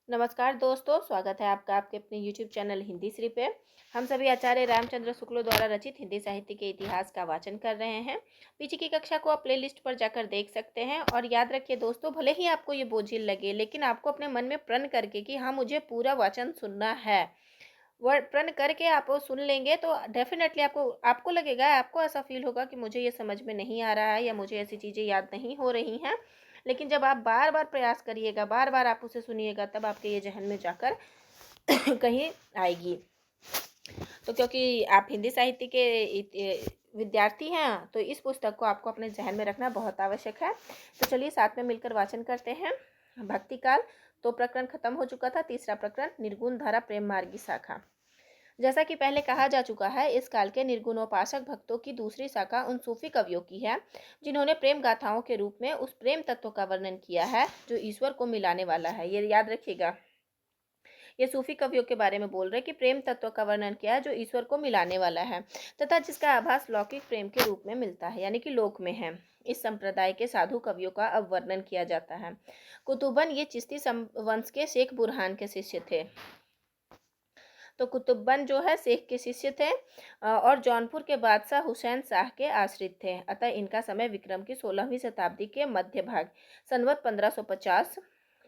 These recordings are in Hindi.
नमस्कार दोस्तों, स्वागत है आपका आपके अपने YouTube चैनल हिंदी श्री पे। हम सभी आचार्य रामचंद्र शुक्ल द्वारा रचित हिंदी साहित्य के इतिहास का वाचन कर रहे हैं। पीछे की कक्षा को आप प्लेलिस्ट पर जाकर देख सकते हैं। और याद रखिए दोस्तों, भले ही आपको ये बोझिल लगे, लेकिन आपको अपने मन में प्रण करके कि हाँ, मुझे पूरा वाचन सुनना है, वह प्रण करके आप वो सुन लेंगे तो डेफिनेटली आपको आपको लगेगा, आपको ऐसा फील होगा कि मुझे ये समझ में नहीं आ रहा है या मुझे ऐसी चीज़ें याद नहीं हो रही हैं। लेकिन जब आप बार बार प्रयास करिएगा, बार बार आप उसे सुनिएगा, तब आपके ये जहन में जाकर कहीं आएगी। तो क्योंकि आप हिंदी साहित्य के विद्यार्थी हैं, तो इस पुस्तक को आपको अपने जहन में रखना बहुत आवश्यक है। तो चलिए साथ में मिलकर वाचन करते हैं। भक्ति काल 2 प्रकरण खत्म हो चुका था। तीसरा प्रकरण निर्गुण धारा प्रेम मार्गी शाखा। जैसा कि पहले कहा जा चुका है, इस काल के निर्गुणोपासक भक्तों की दूसरी शाखा उन सूफी कवियों की है जिन्होंने प्रेम गाथाओं के रूप में उस प्रेम तत्व का वर्णन किया है जो ईश्वर को मिलाने वाला है। ये याद रखिएगा, ये सूफी कवियों के बारे में बोल रहे कि प्रेम तत्व का वर्णन किया है जो ईश्वर को मिलाने वाला है तथा जिसका आभास लौकिक प्रेम के रूप में मिलता है, यानी कि लोक में है। इस संप्रदाय के साधु कवियों का अब वर्णन किया जाता है। कुतुबन ये चिश्ती वंश के शेख बुरहान के शिष्य थे। तो कुतुब्बन जो है शेख के शिष्य थे और जौनपुर के बादशाह हुसैन शाह के आश्रित थे। अतः इनका समय विक्रम की 16वीं शताब्दी के मध्य भाग संवत 1550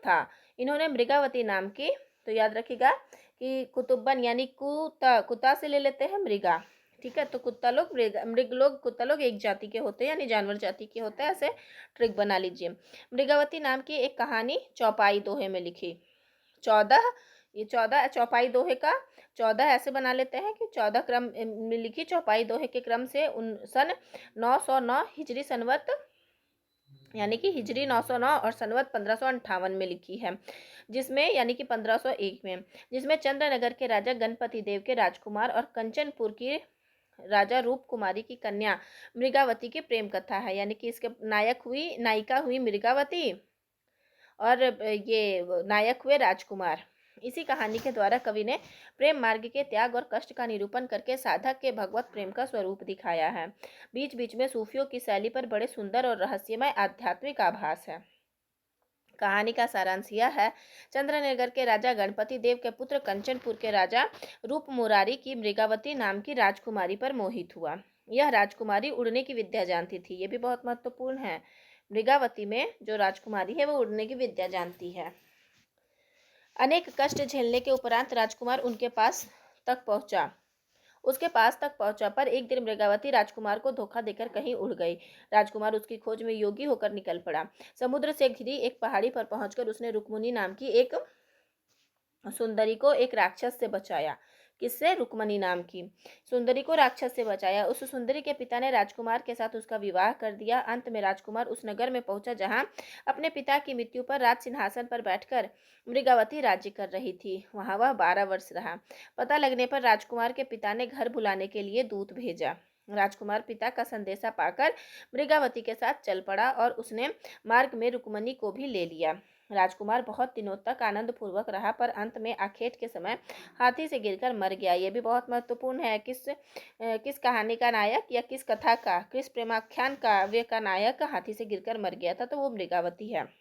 था। इन्होंने मृगावती नाम की, तो याद रखिएगा कि कुतुब्बन यानी कुत्ता से ले लेते हैं मृगा, ठीक है। तो कुत्ता लोग मृग लोग कुत्ता लोग एक जाति के होते हैं, यानी जानवर जाति के होते हैं। ऐसे ट्रिक बना लीजिए। मृगावती नाम की एक कहानी चौपाई दोहे में लिखी। 14 ये 14 चौपाई दोहे का 14 ऐसे बना लेते हैं कि 14 क्रम में लिखी। चौपाई दोहे के क्रम से सन 909 हिजरी संवत, यानी कि हिजरी 909 और संवत 1558 में लिखी है, जिसमें यानी कि 1501 में, जिसमें चंद्रनगर के राजा गणपति देव के राजकुमार और कंचनपुर की राजा रूप कुमारी की कन्या मृगावती की प्रेम कथा है। यानी कि इसके नायिका हुई मृगावती और ये नायक हुए राजकुमार। इसी कहानी के द्वारा कवि ने प्रेम मार्ग के त्याग और कष्ट का निरूपण करके साधक के भगवत प्रेम का स्वरूप दिखाया है। बीच बीच में सूफियों की शैली पर बड़े सुंदर और रहस्यमय आध्यात्मिक आभास है। कहानी का सारांश यह है, चंद्रनगर के राजा गणपति देव के पुत्र कंचनपुर के राजा रूप मुरारी की मृगावती नाम की राजकुमारी पर मोहित हुआ। यह राजकुमारी उड़ने की विद्या जानती थी। ये भी बहुत महत्वपूर्ण है। मृगावती में जो राजकुमारी है वो उड़ने की विद्या जानती है। अनेक कष्ट झेलने के उपरांत राजकुमार उसके पास तक पहुंचा, पर एक दिन मृगावती राजकुमार को धोखा देकर कहीं उड़ गई। राजकुमार उसकी खोज में योगी होकर निकल पड़ा। समुद्र से घिरी एक पहाड़ी पर पहुंचकर उसने रुक्मिणी नाम की एक सुंदरी को एक राक्षस से बचाया। किससे? रुक्मणी नाम की सुंदरी को राक्षस से बचाया। उस सुंदरी के पिता ने राजकुमार के साथ उसका विवाह कर दिया। अंत में राजकुमार उस नगर में पहुंचा जहां अपने पिता की मृत्यु पर राज सिंहासन पर बैठकर मृगावती राज्य कर रही थी। वहां वह 12 वर्ष रहा। पता लगने पर राजकुमार के पिता ने घर बुलाने के लिए दूत भेजा। राजकुमार पिता का संदेशा पाकर मृगावती के साथ चल पड़ा और उसने मार्ग में रुक्मणी को भी ले लिया। राजकुमार बहुत दिनों तक आनंद पूर्वक रहा, पर अंत में आखेट के समय हाथी से गिरकर मर गया। ये भी बहुत महत्वपूर्ण है। किस कहानी का नायक या किस कथा का, किस प्रेमाख्यान काव्य का नायक हाथी से गिरकर मर गया था? तो वो मृगावती है।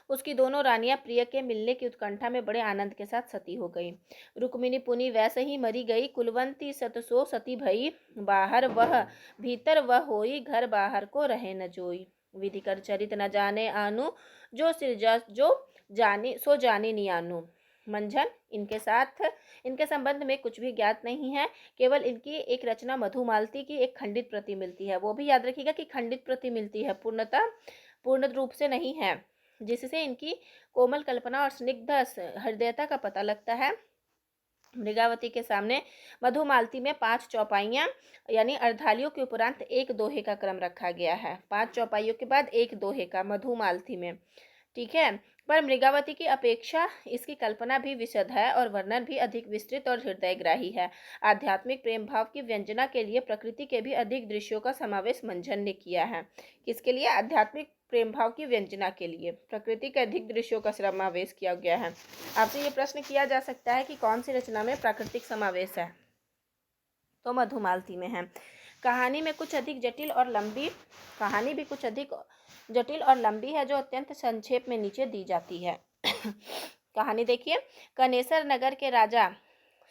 उसकी दोनों रानियां प्रिय के मिलने की उत्कंठा में बड़े आनंद के साथ सती हो गई। रुक्मिणी पुनी वैसे ही मरी गई। कुलवंती सतसो सती भई, बाहर वह भीतर वह होई, घर बाहर को रहे न जोई। विधि कर चरित न जाने आनु, जो सिरजा जो जानी सो जानी नियानु। मंझन इनके संबंध में कुछ भी ज्ञात नहीं है। केवल इनकी एक रचना मधुमालती की एक खंडित प्रति मिलती है। वो भी याद रखिएगा कि खंडित प्रति मिलती है, पूर्ण रूप से नहीं है, जिससे इनकी कोमल कल्पना और स्निग्ध हृदयता का पता लगता है। मृगावती के सामने मधुमालती में 5 चौपाइयां यानी अर्धालियों के उपरांत एक दोहे का क्रम रखा गया है। 5 चौपाइयों के बाद एक दोहे का मधुमालती में, ठीक है। पर मृगावती की अपेक्षा इसकी कल्पना भी विशद है और वर्णन भी अधिक विस्तृत और हृदयग्राही है। आध्यात्मिक प्रेम भाव की व्यंजना के लिए प्रकृति के भी अधिक दृश्यों का समावेश मंझन ने किया है। किसके लिए? आध्यात्मिक प्रेम भाव की व्यंजना के लिए प्रकृति के अधिक दृश्यों का समावेश किया गया है। आपसे ये प्रश्न किया जा सकता है कि कौन सी रचना में प्राकृतिक समावेश है? तो मधुमालती में है। कहानी भी कुछ अधिक जटिल और लंबी है, जो अत्यंत संक्षेप में नीचे दी जाती है। कहानी देखिए। कनेसर नगर के राजा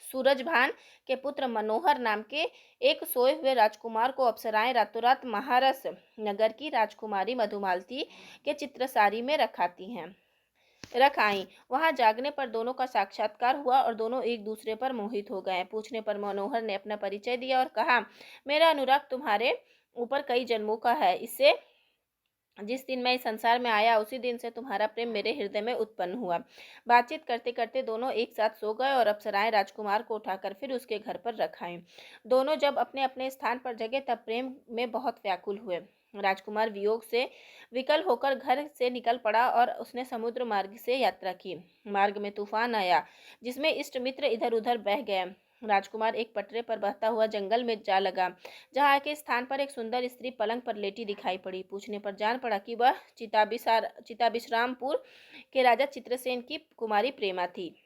सूरजभान के पुत्र मनोहर नाम के एक सोए हुए राजकुमार को अप्सराएं रातों रात महारस नगर की राजकुमारी मधुमालती के चित्रसारी में रख आई। वहां जागने पर दोनों का साक्षात्कार हुआ और दोनों एक दूसरे पर मोहित हो गए। पूछने पर मनोहर ने अपना परिचय दिया और कहा, मेरा अनुराग तुम्हारे ऊपर कई जन्मों का है। इससे जिस दिन मैं इस संसार में आया उसी दिन से तुम्हारा प्रेम मेरे हृदय में उत्पन्न हुआ। बातचीत करते करते दोनों एक साथ सो गए और अप्सराएं राजकुमार को उठाकर फिर उसके घर पर रख आईं। दोनों जब अपने अपने स्थान पर जगे तब प्रेम में बहुत व्याकुल हुए। राजकुमार वियोग से विकल होकर घर से निकल पड़ा और उसने समुद्र मार्ग से यात्रा की। मार्ग में तूफान आया जिसमें इष्ट मित्र इधर उधर बह गए। राजकुमार एक पटरे पर बहता हुआ जंगल में जा लगा, जहाँ के स्थान पर एक सुंदर स्त्री पलंग पर लेटी दिखाई पड़ी। पूछने पर जान पड़ा कि वह चिताबिश्रामपुर के राजा चित्रसेन की कुमारी प्रेमा थी,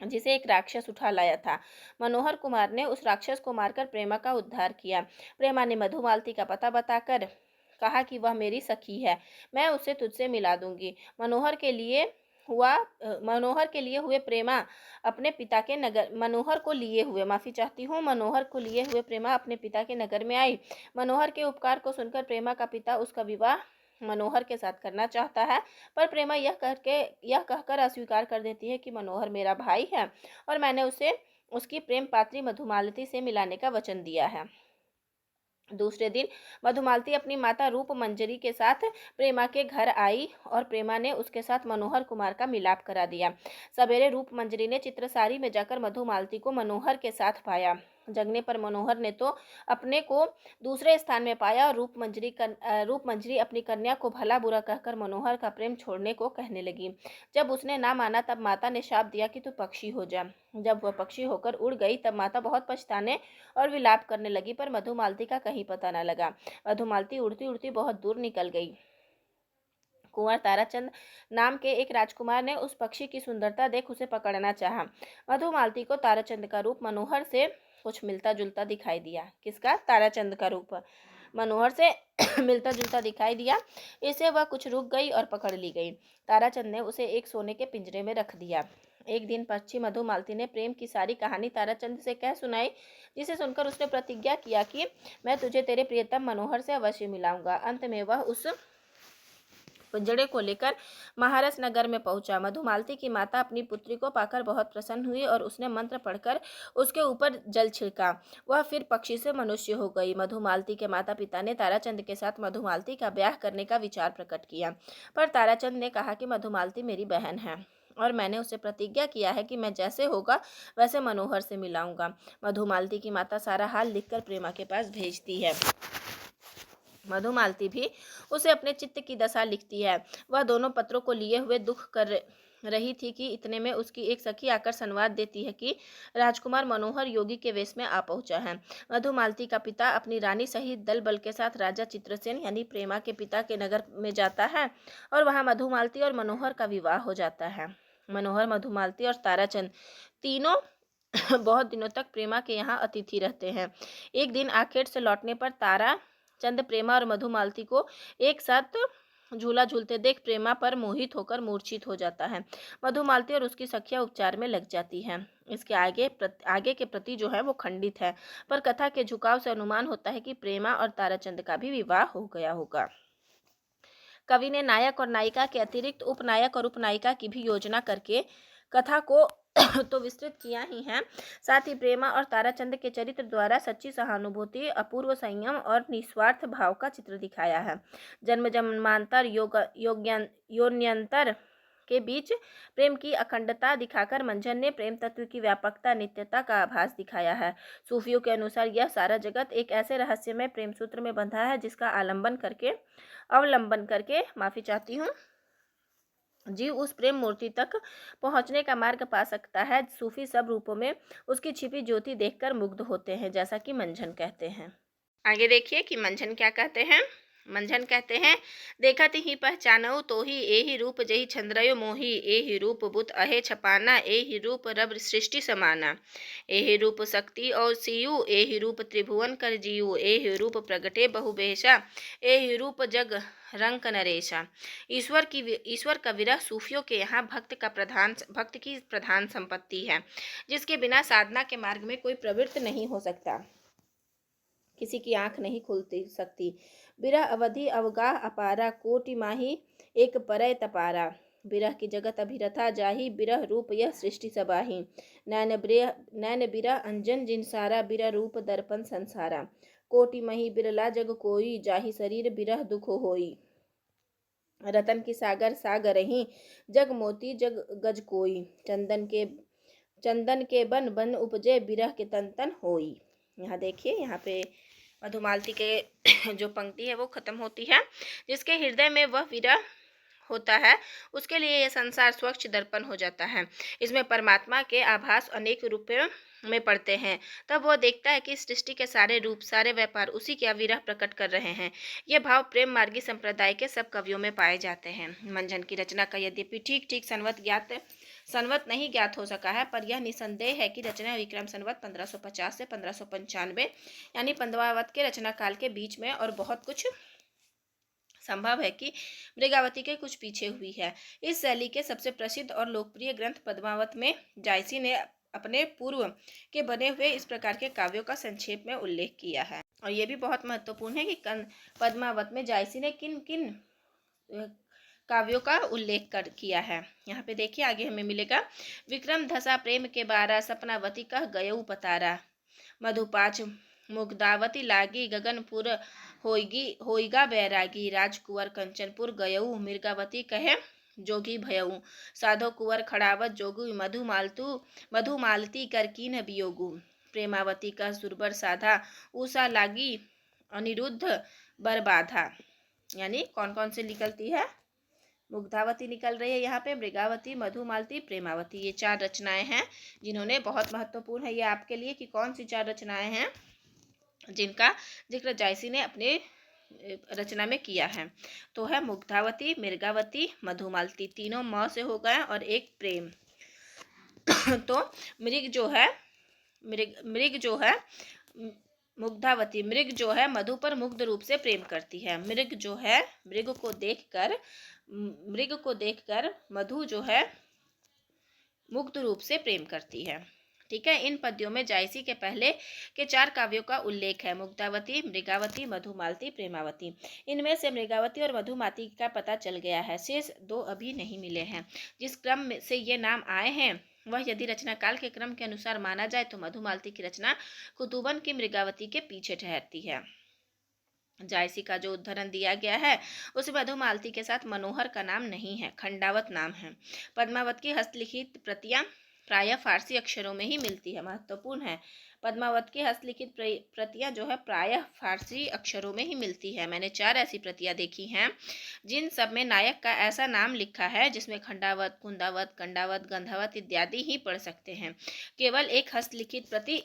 जिसे एक राक्षस उठा लाया था। मनोहर कुमार ने उस राक्षस को मारकर प्रेमा का उद्धार किया। प्रेमा ने मधुमालती का पता बताकर कहा कि वह मेरी सखी है, मैं उसे तुझसे मिला दूंगी। मनोहर के लिए हुए प्रेमा अपने पिता के नगर मनोहर को लिए हुए प्रेमा अपने पिता के नगर में आई। मनोहर के उपकार को सुनकर प्रेमा का पिता उसका विवाह मनोहर के साथ करना चाहता है, पर प्रेमा यह कहकर अस्वीकार कर देती है कि मनोहर मेरा भाई है और मैंने उसे उसकी प्रेम पात्री मधुमालती से मिलाने का वचन दिया है। दूसरे दिन मधुमालती अपनी माता रूप मंजरी के साथ प्रेमा के घर आई और प्रेमा ने उसके साथ मनोहर कुमार का मिलाप करा दिया। सवेरे रूप मंजरी ने चित्रसारी में जाकर मधुमालती को मनोहर के साथ पाया। जगने पर मनोहर ने तो अपने को दूसरे स्थान में पाया और रूप मंजरी अपनी कन्या को भला बुरा कहकर मनोहर का प्रेम छोड़ने को कहने लगी। जब उसने ना माना तब माता ने शाप दिया कि तू पक्षी हो जा। जब वह पक्षी होकर उड़ गई तब माता बहुत पछताने और विलाप करने लगी, पर मधुमालती का कहीं पता न लगा। मधुमालती उड़ती उड़ती बहुत दूर निकल गई। कुंवर ताराचंद नाम के एक राजकुमार ने उस पक्षी की सुंदरता देख उसे पकड़ना चाहा। मधुमालती को ताराचंद का रूप मनोहर से कुछ मिलता जुलता दिखाई दिया। किसका? ताराचंद का रूप मनोहर से मिलता जुलता दिखाई दिया। इससे वह कुछ रुक गई और पकड़ ली गई। ताराचंद ने उसे एक सोने के पिंजरे में रख दिया। एक दिन पक्षी मधुमालती ने प्रेम की सारी कहानी ताराचंद से कह सुनाई, जिसे सुनकर उसने प्रतिज्ञा किया कि मैं तुझे तेरे प्रियतम मनोहर से अवश्य मिलाऊंगा। अंत में वह उस पिंजड़े को लेकर महारस नगर में पहुंचा। मधुमालती की माता अपनी पुत्री को पाकर बहुत प्रसन्न हुई और उसने मंत्र पढ़कर उसके ऊपर जल छिड़का। वह फिर पक्षी से मनुष्य हो गई। मधुमालती के माता पिता ने ताराचंद के साथ मधुमालती का ब्याह करने का विचार प्रकट किया, पर ताराचंद ने कहा कि मधुमालती मेरी बहन है और मैंने उसे प्रतिज्ञा किया है कि मैं जैसे होगा वैसे मनोहर से मिलाऊंगा। मधुमालती की माता सारा हाल लिखकर प्रेमा के पास भेजती है। मधुमालती भी उसे अपने चित्त की दशा लिखती है। वह दोनों पत्रों को लिए हुए दुख कर रही थी कि इतने में उसकी एक सखी आकर संवाद देती है कि राजकुमार मनोहर योगी के वेश में आ पहुंचा है। मधुमालती का पिता अपनी रानी सहित दल बल के साथ राजा चित्रसेन यानी प्रेमा के पिता के नगर में जाता है और वहां मधुमालती और मनोहर का विवाह हो जाता है। मनोहर, मधुमालती और ताराचंद तीनों बहुत दिनों तक प्रेमा के यहाँ अतिथि रहते हैं। एक दिन आखेट से लौटने पर ताराचंद प्रेमा और मधुमालती को एक साथ झूला झूलते देख प्रेमा पर मोहित होकर मूर्छित हो जाता है। मधुमालती और उसकी सखियां उपचार में लग जाती हैं। इसके आगे के प्रति जो है वो खंडित है, पर कथा के झुकाव से अनुमान होता है कि प्रेमा और ताराचंद का भी विवाह हो गया होगा। कवि ने नायक और नायिका के अतिरिक्त उपनायक और उपनायिका की भी योजना करके कथा को तो विस्तृत किया ही है, साथ ही प्रेमा और ताराचंद के चरित्र द्वारा सच्ची सहानुभूति, अपूर्व संयम और निस्वार्थ भाव का चित्र दिखाया है। जन्म जन्मांतर योन्यंतर के बीच प्रेम की अखंडता दिखाकर मंझन ने प्रेम तत्व की व्यापकता, नित्यता का आभास दिखाया है। सूफियों के अनुसार यह सारा जगत एक ऐसे रहस्यमय प्रेम सूत्र में बंधा है जिसका अवलंबन करके माफी चाहती हूँ जीव उस प्रेम मूर्ति तक पहुंचने का मार्ग पा सकता है। सूफी सब रूपों में उसकी छिपी ज्योति देखकर मुग्ध होते हैं, जैसा कि मंझन कहते हैं। आगे देखिए कि मंझन क्या कहते हैं। मंझन कहते हैं, देखत ही पहचानऊ तो ही एहि रूप जही चंद्रयो मोही, एहि रूप बुत अहे छपाना, एहि रूप रब सृष्टि समाना, एहि रूप शक्ति और सियु, एहि रूप त्रिभुवन कर जियु, एहि रूप प्रगटे बहु बेशा, एहि रूप जग रंक नरेशा। ईश्वर का विरह सूफियों के यहाँ भक्त की प्रधान संपत्ति है, जिसके बिना साधना के मार्ग में कोई प्रवृत्त नहीं हो सकता, किसी की आंख नहीं खुलती सकती। बिरह अवधि अवगाह अपारा, कोटि माही एक परय तपारा, बिरह की जगत अभिरथा जाही, बिरह रूप यह सृष्टि सबाही, नैन बिरह अंजन जिन सारा, बिरह रूप दर्पण संसारा, कोटि मही बिरला जग कोई, जाही शरीर बिरह दुख होई, रतन की सागर सागर ही, जग मोती जग गज कोई, चंदन के बन बन उपजे, बिरह के तन तन होई। यहाँ देखिए, यहाँ पे मधुमालती के जो पंक्ति है वो खत्म होती है। जिसके हृदय में वह विरह होता है, उसके लिए यह संसार स्वच्छ दर्पण हो जाता है। इसमें परमात्मा के आभास अनेक रूपों में पड़ते हैं। तब वह देखता है कि सृष्टि के सारे रूप, सारे व्यापार उसी के अविरह प्रकट कर रहे हैं। यह भाव प्रेम मार्गी संप्रदाय के सब कवियों में पाए जाते हैं। मंझन की रचना का यद्यपि ठीक संवत नहीं ज्ञात हो सका है, पर यह निसंदेह है कि रचना विक्रम संवत 1550 से 1595 यानी पंद्रवावत के रचना काल के बीच में, और बहुत कुछ संभव है कि मृगावती के कुछ पीछे हुई है। इस शैली के सबसे प्रसिद्ध और लोकप्रिय ग्रंथ पद्मावत में जायसी ने अपने पूर्व के बने हुए इस प्रकार के काव्यों का संक्षेप में उल्लेख किया है। और यह भी बहुत महत्वपूर्ण है कि पद्मावत में जायसी ने किन किन काव्यों का उल्लेख किया है। यहाँ पे देखिए, आगे हमें मिलेगा, विक्रम धसा प्रेम के बारा, सपनावती कह गयऊ पतारा, मधुपाच मुग्धावती लागी, गगनपुर होइगा बैरागी, राजकुंवर कंचनपुर गयऊ, मृगावती कहे जोगी भयऊ, साधो कुंवर खड़ावत जोगु, मधुमालती कर कीन वियोगु, प्रेमावती का सुरबर साधा, उषा लागी अनिरुद्ध बरबाधा। यानी कौन कौन से निकलती है? मुग्धावती निकल रही है यहाँ पे, मृगावती, मधुमालती, प्रेमावती, ये 4 रचनाएं हैं जिन्होंने, बहुत महत्वपूर्ण है ये आपके लिए कि कौन सी 4 रचनाएं हैं जिनका जिक्र जायसी ने अपने रचना में किया है। तो है मुग्धावती, मृगावती, मधुमालती, तीनों म से हो गए और एक प्रेम। तो मृग जो है मुग्धावती, मृग जो है मधु पर मुग्ध रूप से प्रेम करती है। मृग जो है मृग को देखकर मधु जो है मुग्ध रूप से प्रेम करती है। ठीक है, इन पद्यों में जायसी के पहले के 4 काव्यों का उल्लेख है, मुग्धावती, मृगावती, मधुमालती, प्रेमावती। इनमें से मृगावती और मधुमालती का पता चल गया है, शेष 2 अभी नहीं मिले हैं। जिस क्रम से ये नाम आए हैं वह यदि रचना काल के क्रम के अनुसार माना जाए तो मधुमालती की रचना कुतुबन की मृगावती के पीछे ठहरती है। जायसी का जो उद्धरण दिया गया है उस मधुमालती के साथ मनोहर का नाम नहीं है, खंडावत नाम है। पद्मावत की हस्तलिखित प्रतियां प्रायः फारसी अक्षरों में ही मिलती है, महत्वपूर्ण है। पद्मावत की हस्तलिखित प्रतियां जो है प्रायः फारसी अक्षरों में ही मिलती है। मैंने 4 ऐसी प्रतियां देखी हैं जिन सब में नायक का ऐसा नाम लिखा है जिसमें खंडावत, कुंदावत, कंडावत, गंधावत इत्यादि ही पढ़ सकते हैं। केवल एक हस्तलिखित प्रति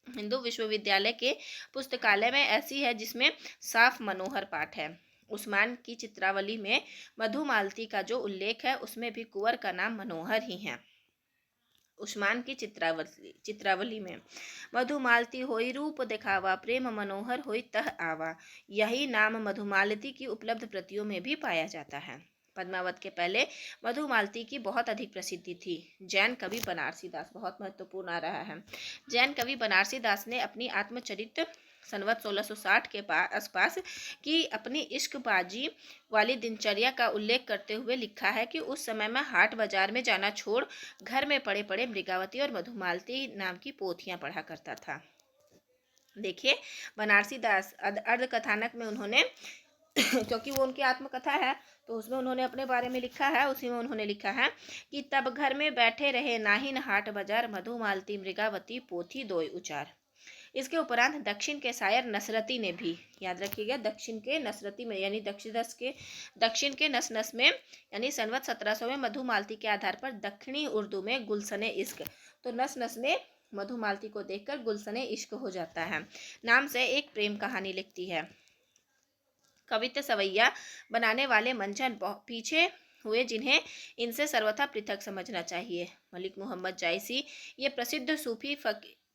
हिंदू विश्वविद्यालय के पुस्तकालय में ऐसी है जिसमें साफ मनोहर पाठ है। उस्मान की चित्रावली में मधुमालती का जो उल्लेख है उसमें भी कुंवर का नाम मनोहर ही है। उस्मान की चित्रावली में मधुमालती होई रूप दिखावा, प्रेम मनोहर होई तह आवा, यही नाम मधुमालती की उपलब्ध प्रतियों में भी पाया जाता है। पद्मावत के पहले मधुमालती की बहुत अधिक प्रसिद्धि थी। जैन कवि बनारसी दास, बहुत महत्वपूर्ण आ रहा है, जैन कवि बनारसी दास ने अपनी आत्मचरित संवत 1660 के आसपास की अपनी इश्कबाजी वाली दिनचर्या का उल्लेख करते हुए लिखा है कि उस समय में हाट बाजार में जाना छोड़ घर में पड़े पड़े मृगावती और मधुमालती नाम की पोथियां पढ़ा करता था। देखिए, बनारसी दास अर्ध कथानक में उन्होंने क्योंकि वो उनकी आत्मकथा है तो उसमें उन्होंने अपने बारे में लिखा है, उसी में उन्होंने लिखा है कि तब घर में बैठे रहे नाहिन हाट बाजार, मधुमालती मृगावती पोथी दोय उचार। इसके उपरांत दक्षिण के शायर नसरती ने भी, याद रखिएगा, दक्षिण के नसरती में यानी दक्षिण के नस नस में यानी संवत 1700 में मधुमालती के आधार पर दक्षिणी उर्दू में गुलशने इश्क, तो नस नस में मधुमालती को देखकर गुलशने इश्क हो जाता है नाम से एक प्रेम कहानी लिखती है। कवित्त सवैया बनाने वाले मंचन पीछे हुए, जिन्हें इनसे सर्वथा पृथक समझना चाहिए। मलिक मोहम्मद जायसी ये प्रसिद्ध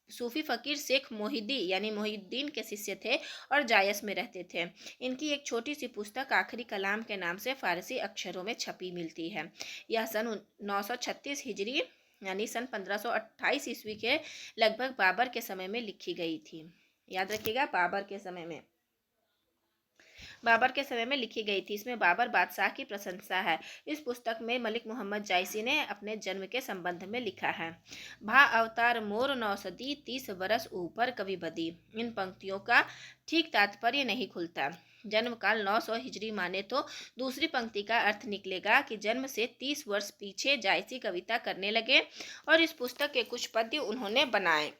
सूफी फकीर शेख मोहिद्दी यानी मोहिद्दीन के शिष्य थे और जायस में रहते थे। इनकी एक छोटी सी पुस्तक आखिरी कलाम के नाम से फारसी अक्षरों में छपी मिलती है। यह सन 936 हिजरी यानी सन 1528 ईस्वी के लगभग बाबर के समय में लिखी गई थी। याद रखिएगा, बाबर के समय में लिखी गई थी। इसमें बाबर बादशाह की प्रशंसा है। इस पुस्तक में मलिक मोहम्मद जायसी ने अपने जन्म के संबंध में लिखा है। भा अवतार मोर 9 सदी 30 बरस ऊपर कभी बदी। इन पंक्तियों का ठीक तात्पर्य नहीं खुलता। जन्म काल 900 हिजरी माने तो दूसरी पंक्ति का अर्थ निकलेगा कि जन्म से 30 वर्ष पीछे जायसी कविता करने लगे और इस पुस्तक के कुछ पद्य उन्होंने बनाए।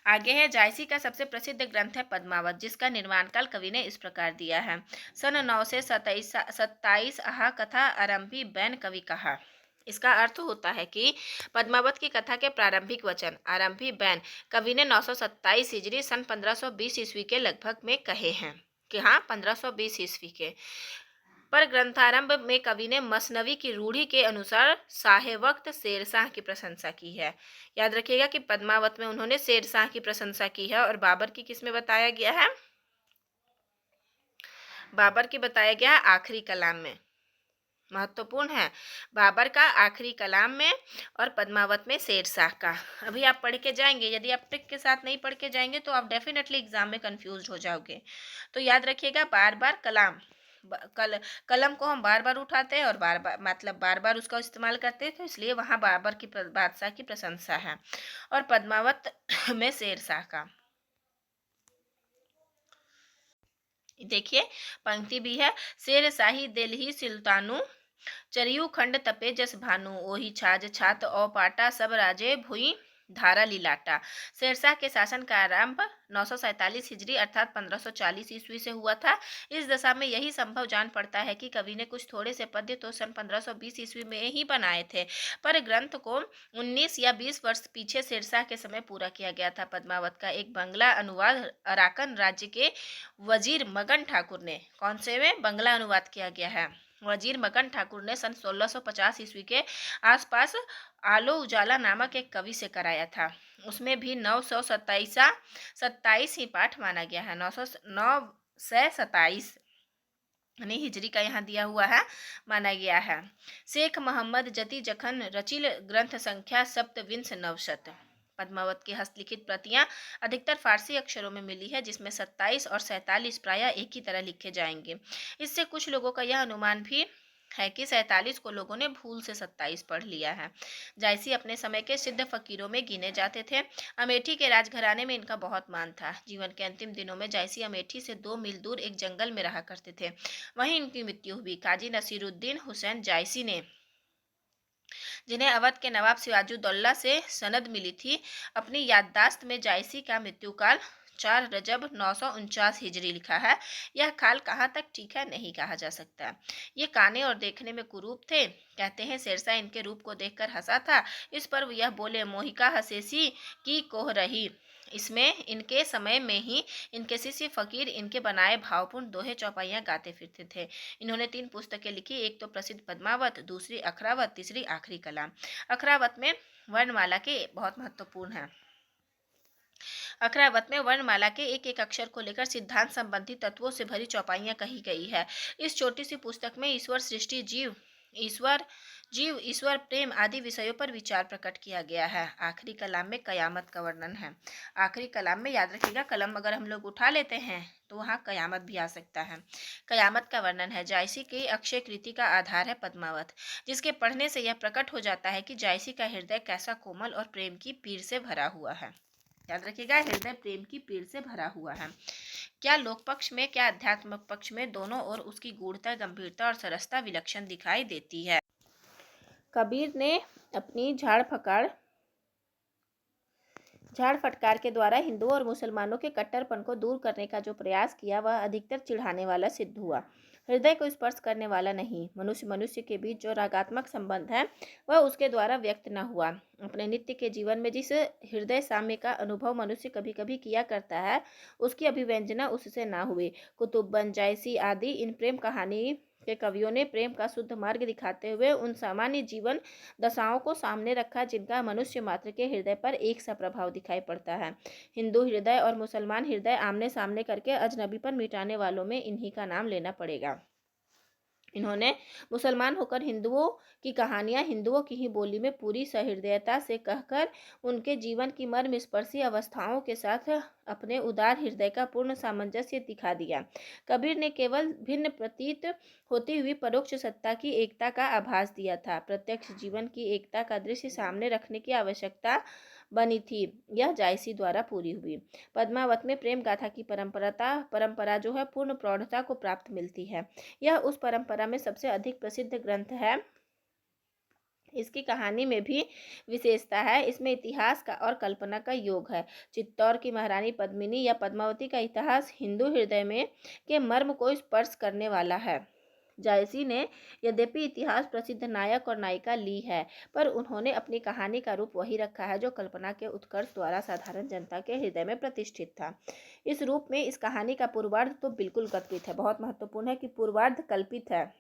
आगे है, जायसी का सबसे प्रसिद्ध ग्रंथ है पद्मावत, जिसका निर्माण काल कवि ने इस प्रकार दिया है। सन 9 से 27 आहा कथा आरंभी बैन कवि कहा। इसका अर्थ होता है कि पद्मावत की कथा के प्रारंभिक वचन आरंभी बैन कवि ने 927 हिजरी सन 1520 ईस्वी के लगभग में कहे हैं कि हाँ 1520 ईस्वी के। पर ग्रंथारंभ में कवि ने मसनवी की रूढ़ी के अनुसार साहे वक्त शेरशाह की प्रशंसा की है। याद रखिएगा कि पद्मावत में उन्होंने शेरशाह की प्रशंसा की है और बाबर की किस में बताया गया है? बाबर की बताया गया है आखिरी कलाम में। महत्वपूर्ण है, बाबर का आखिरी कलाम में और पद्मावत में शेरशाह का। अभी आप पढ़ के जाएंगे, यदि आप ट्रिक के साथ नहीं पढ़ के जाएंगे तो आप डेफिनेटली एग्जाम में कंफ्यूज हो जाओगे। तो याद रखिएगा, बार बार कलम को हम बार बार उठाते हैं और बार बार उसका इस्तेमाल करते हैं, तो इसलिए वहाँ बाबर की बादशाह की प्रशंसा है और पद्मावत में शेरशाह का। देखिए पंक्ति भी है, शेर शाही दिल्ही सुल्तानु चरियु खंड तपे जस भानु ओही छाज छात औ पाटा सब राजे भुई धारा लीलाटा। शेरशाह के शासन का आरंभ 947 हिजरी अर्थात 1540 ईस्वी से हुआ था। इस दशा में यही संभव जान पड़ता है कि कवि ने कुछ थोड़े से पद्य तो सन 1520 ईस्वी में ही बनाए थे, पर ग्रंथ को 19 या 20 वर्ष पीछे शेरशाह के समय पूरा किया गया था। पद्मावत का एक बंगला अनुवाद अराकन राज्य के वजीर मगन ठाकुर ने, कौन से में बंगला अनुवाद किया गया है, वजीर मगन ठाकुर ने सन 1650 ईस्वी के आसपास आलो उजाला नामक एक कवि से कराया था। उसमें भी 927 ही पाठ माना गया है। 927 यानी हिजरी का यहाँ दिया हुआ है, माना गया है। शेख मोहम्मद जती जखन रचिल ग्रंथ संख्या सप्तविंश नवशत। पद्मावत की हस्तलिखित प्रतियां अधिकतर फारसी अक्षरों में मिली है, जिसमें 27 और 47 प्रायः एक ही तरह लिखे जाएंगे। इससे कुछ लोगों का यह अनुमान भी है कि 47 को लोगों ने भूल से 27 पढ़ लिया है। जायसी अपने समय के सिद्ध फकीरों में गिने जाते थे। अमेठी के राजघराने में इनका बहुत मान था। जीवन के अंतिम दिनों में जायसी अमेठी से 2 मील दूर एक जंगल में रहा करते थे। वहीं इनकी मृत्यु हुई। काजी नसीरुद्दीन हुसैन जायसी ने, जिन्हें अवध के नवाब सिराजुद्दौला से सनद मिली थी, अपनी याददाश्त में जायसी का मृत्युकाल 4 रजब 949 हिजरी लिखा है। यह काल कहाँ तक ठीक है नहीं कहा जा सकता। ये काने और देखने में कुरूप थे। कहते हैं शेरशाह इनके रूप को देखकर हंसा था। इस पर यह बोले, मोहिका हसेसी की कोह रही। इसमें इनके समय में ही इनके शिष्य फकीर इनके बनाए भावपूर्ण दोहे चौपाइयाँ गाते फिरते थे। इन्होंने 3 पुस्तकें लिखी, एक तो प्रसिद्ध पद्मावत, दूसरी अखरावत, तीसरी आखिरी कलाम। अखरावत में वर्णमाला के बहुत महत्वपूर्ण है। अखरावत में वर्णमाला के एक एक अक्षर को लेकर सिद्धांत संबंधी तत्वों से भरी चौपाइयाँ कही गई है। इस छोटी सी पुस्तक में ईश्वर सृष्टि, ईश्वर प्रेम आदि विषयों पर विचार प्रकट किया गया है। आखिरी कलाम में कयामत का वर्णन है। आखिरी कलाम में याद रखिएगा, कलम अगर हम लोग उठा लेते हैं तो वहाँ कयामत भी आ सकता है। कयामत का वर्णन है। जायसी की अक्षय कृति का आधार है पद्मावत, जिसके पढ़ने से यह प्रकट हो जाता है कि जायसी का हृदय कैसा कोमल और प्रेम की पीर से भरा हुआ है। याद रखिएगा, हृदय प्रेम की पीर से भरा हुआ है। क्या लोक पक्ष में क्या अध्यात्म पक्ष में, दोनों ओर उसकी गूढ़ता, गंभीरता और सरसता विलक्षण दिखाई देती है। कबीर ने अपनी झाड़ फटकार के द्वारा हिंदुओं और मुसलमानों के कट्टरपन को दूर करने का जो प्रयास किया, वह अधिकतर चिढ़ाने वाला सिद्ध हुआ। हृदय को स्पर्श करने वाला नहीं। मनुष्य मनुष्य के बीच जो रागात्मक संबंध है वह उसके द्वारा व्यक्त न हुआ। अपने नित्य के जीवन में जिस हृदय साम्य का अनुभव मनुष्य कभी कभी किया करता है, उसकी अभिव्यंजना उससे ना हुई। कुतुबन, जायसी आदि इन प्रेम कहानी के कवियों ने प्रेम का शुद्ध मार्ग दिखाते हुए उन सामान्य जीवन दशाओं को सामने रखा जिनका मनुष्य मात्र के हृदय पर एक सा प्रभाव दिखाई पड़ता है। हिंदू हृदय और मुसलमान हृदय आमने सामने करके अजनबीपन मिटाने वालों में इन्हीं का नाम लेना पड़ेगा। इन्होंने मुसलमान होकर हिंदुओं की कहानियां हिंदुओं की ही बोली में पूरी सहृदयता से कहकर उनके जीवन की मर्मस्पर्शी अवस्थाओं के साथ अपने उदार हृदय का पूर्ण सामंजस्य दिखा दिया। कबीर ने केवल भिन्न प्रतीत होती हुई परोक्ष सत्ता की एकता का आभास दिया था। प्रत्यक्ष जीवन की एकता का दृश्य सामने रखने की आवश्यकता बनी थी, यह जायसी द्वारा पूरी हुई। पद्मावत में प्रेम गाथा की परंपरा जो है पूर्ण प्रौढ़ता को प्राप्त मिलती है। यह उस परंपरा में सबसे अधिक प्रसिद्ध ग्रंथ है। इसकी कहानी में भी विशेषता है, इसमें इतिहास का और कल्पना का योग है। चित्तौड़ की महारानी पद्मिनी या पद्मावती का इतिहास हिंदू हृदय में के मर्म को स्पर्श करने वाला है। जायसी ने यद्यपि इतिहास प्रसिद्ध नायक और नायिका ली है, पर उन्होंने अपनी कहानी का रूप वही रखा है जो कल्पना के उत्कर्ष द्वारा साधारण जनता के हृदय में प्रतिष्ठित था। इस रूप में इस कहानी का पूर्वार्ध तो बिल्कुल कल्पित है। बहुत महत्वपूर्ण है कि पूर्वार्ध कल्पित है,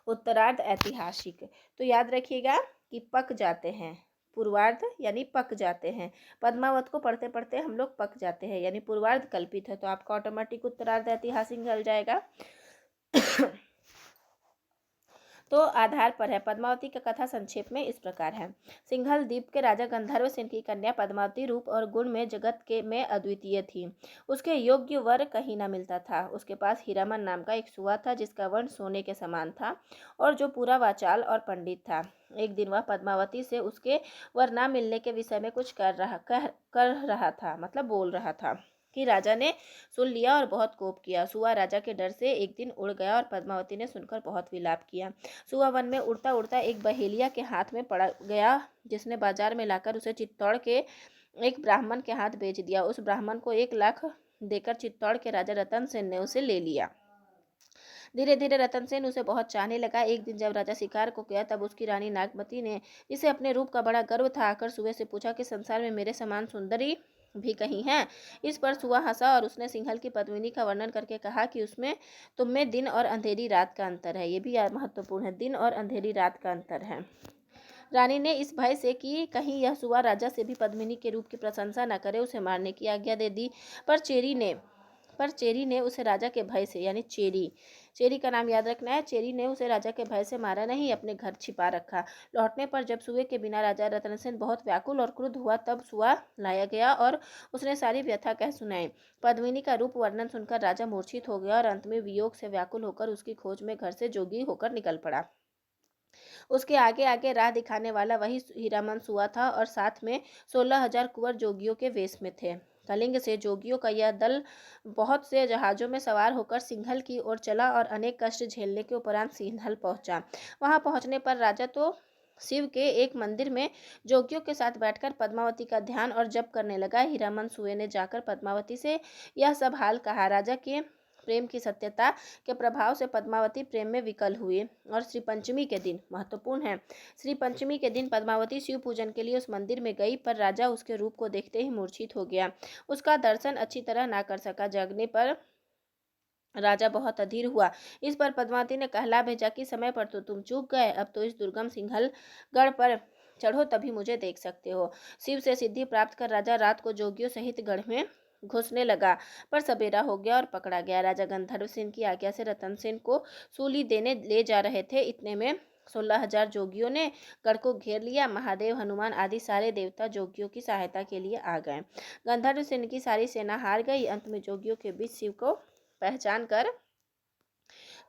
उत्तरार्ध ऐतिहासिक। तो याद रखिएगा कि पक जाते हैं, पूर्वार्ध यानी पक जाते हैं। पद्मावत को पढ़ते पढ़ते हम लोग पक जाते हैं, यानी पूर्वार्ध कल्पित है, तो आपका ऑटोमेटिक उत्तरार्ध ऐतिहासिक निकल जाएगा। तो आधार पर है। पद्मावती का कथा संक्षेप में इस प्रकार है। सिंघल द्वीप के राजा गंधर्व सेन की कन्या पद्मावती रूप और गुण में जगत के में अद्वितीय थी। उसके योग्य वर कहीं न मिलता था। उसके पास हीरामन नाम का एक सुआ था जिसका वर्ण सोने के समान था और जो पूरा वाचाल और पंडित था। एक दिन वह पद्मावती से उसके वर न मिलने के विषय में कुछ कर रहा था, मतलब बोल रहा था कि राजा ने सुन लिया और बहुत कोप किया। सुआ राजा के डर से एक दिन उड़ गया और पद्मावती ने सुनकर बहुत विलाप किया। सुआ वन में उड़ता उड़ता एक बहेलिया के हाथ में पड़ गया, जिसने बाजार में लाकर उसे चित्तौड़ के एक ब्राह्मण के हाथ बेच दिया। उस ब्राह्मण को 1 लाख देकर चित्तौड़ के राजा रतन सेन ने उसे ले लिया। धीरे धीरे रतन सेन उसे बहुत चाहने लगा। एक दिन जब राजा शिकार को गया तब उसकी रानी नागमती ने, जिसे अपने रूप का बड़ा गर्व था, आकर सुए से पूछा कि संसार में मेरे समान सुंदरी भी कहीं है। इस पर सुआ हंसा और उसने सिंघल की पद्मिनी का वर्णन करके कहा कि उसमें तुम में दिन और अंधेरी रात का अंतर है। ये भी महत्वपूर्ण है, दिन और अंधेरी रात का अंतर है। रानी ने इस भय से कि कहीं यह सुआ राजा से भी पद्मिनी के रूप की प्रशंसा न करे, उसे मारने की आज्ञा दे दी। पर चेरी ने उसे राजा के भय से, यानी चेरी का नाम याद रखना है, चेरी ने उसे राजा के भय से मारा नहीं, अपने घर छिपा रखा। लौटने पर जब सुए के बिना राजा रतनसेन बहुत व्याकुल और क्रुद्ध हुआ तब सुआ लाया गया और उसने सारी व्यथा कह सुनाई। पद्मिनी का रूप वर्णन सुनकर राजा मूर्छित हो गया और अंत में वियोग से व्याकुल होकर उसकी खोज में घर से जोगी होकर निकल पड़ा। उसके आगे आगे राह दिखाने वाला वही हीरामन सुआ था और साथ में 16,000 कुंवर जोगियों के वेश में थे। कलिंग से जोगियों का यह दल बहुत से जहाज़ों में सवार होकर सिंघल की ओर चला और अनेक कष्ट झेलने के उपरांत सिंघल पहुंचा। वहां पहुंचने पर राजा तो शिव के एक मंदिर में जोगियों के साथ बैठकर पद्मावती का ध्यान और जप करने लगा। हीरामन सुए ने जाकर पद्मावती से यह सब हाल कहा। राजा के प्रेम की सत्यता के प्रभाव से पद्मावती प्रेम में विकल हुई और श्री पंचमी के दिन, महत्वपूर्ण है, श्री पंचमी के दिन पद्मावती शिव पूजन के लिए उस मंदिर में गई, पर राजा उसके रूप को देखते ही मूर्छित हो गया। उसका दर्शन अच्छी तरह ना कर सका। जागने पर राजा बहुत अधीर हुआ। इस पर पद्मावती ने कहला भेजा कि समय पर तो तुम चूक गए, अब तो इस दुर्गम सिंघलगढ़ पर चढ़ो तभी मुझे देख सकते हो। शिव से सिद्धि प्राप्त कर राजा रात को जोगियों सहित गढ़ में घुसने लगा, पर सवेरा हो गया और पकड़ा गया। राजा गंधर्व सेन की आज्ञा से रतन सेन को सूली देने ले जा रहे थे। इतने में 16,000 जोगियों ने गढ़ को घेर लिया। महादेव, हनुमान आदि सारे देवता जोगियों की सहायता के लिए आ गए। गंधर्व सेन की सारी सेना हार गई। अंत में जोगियों के बीच शिव को पहचान कर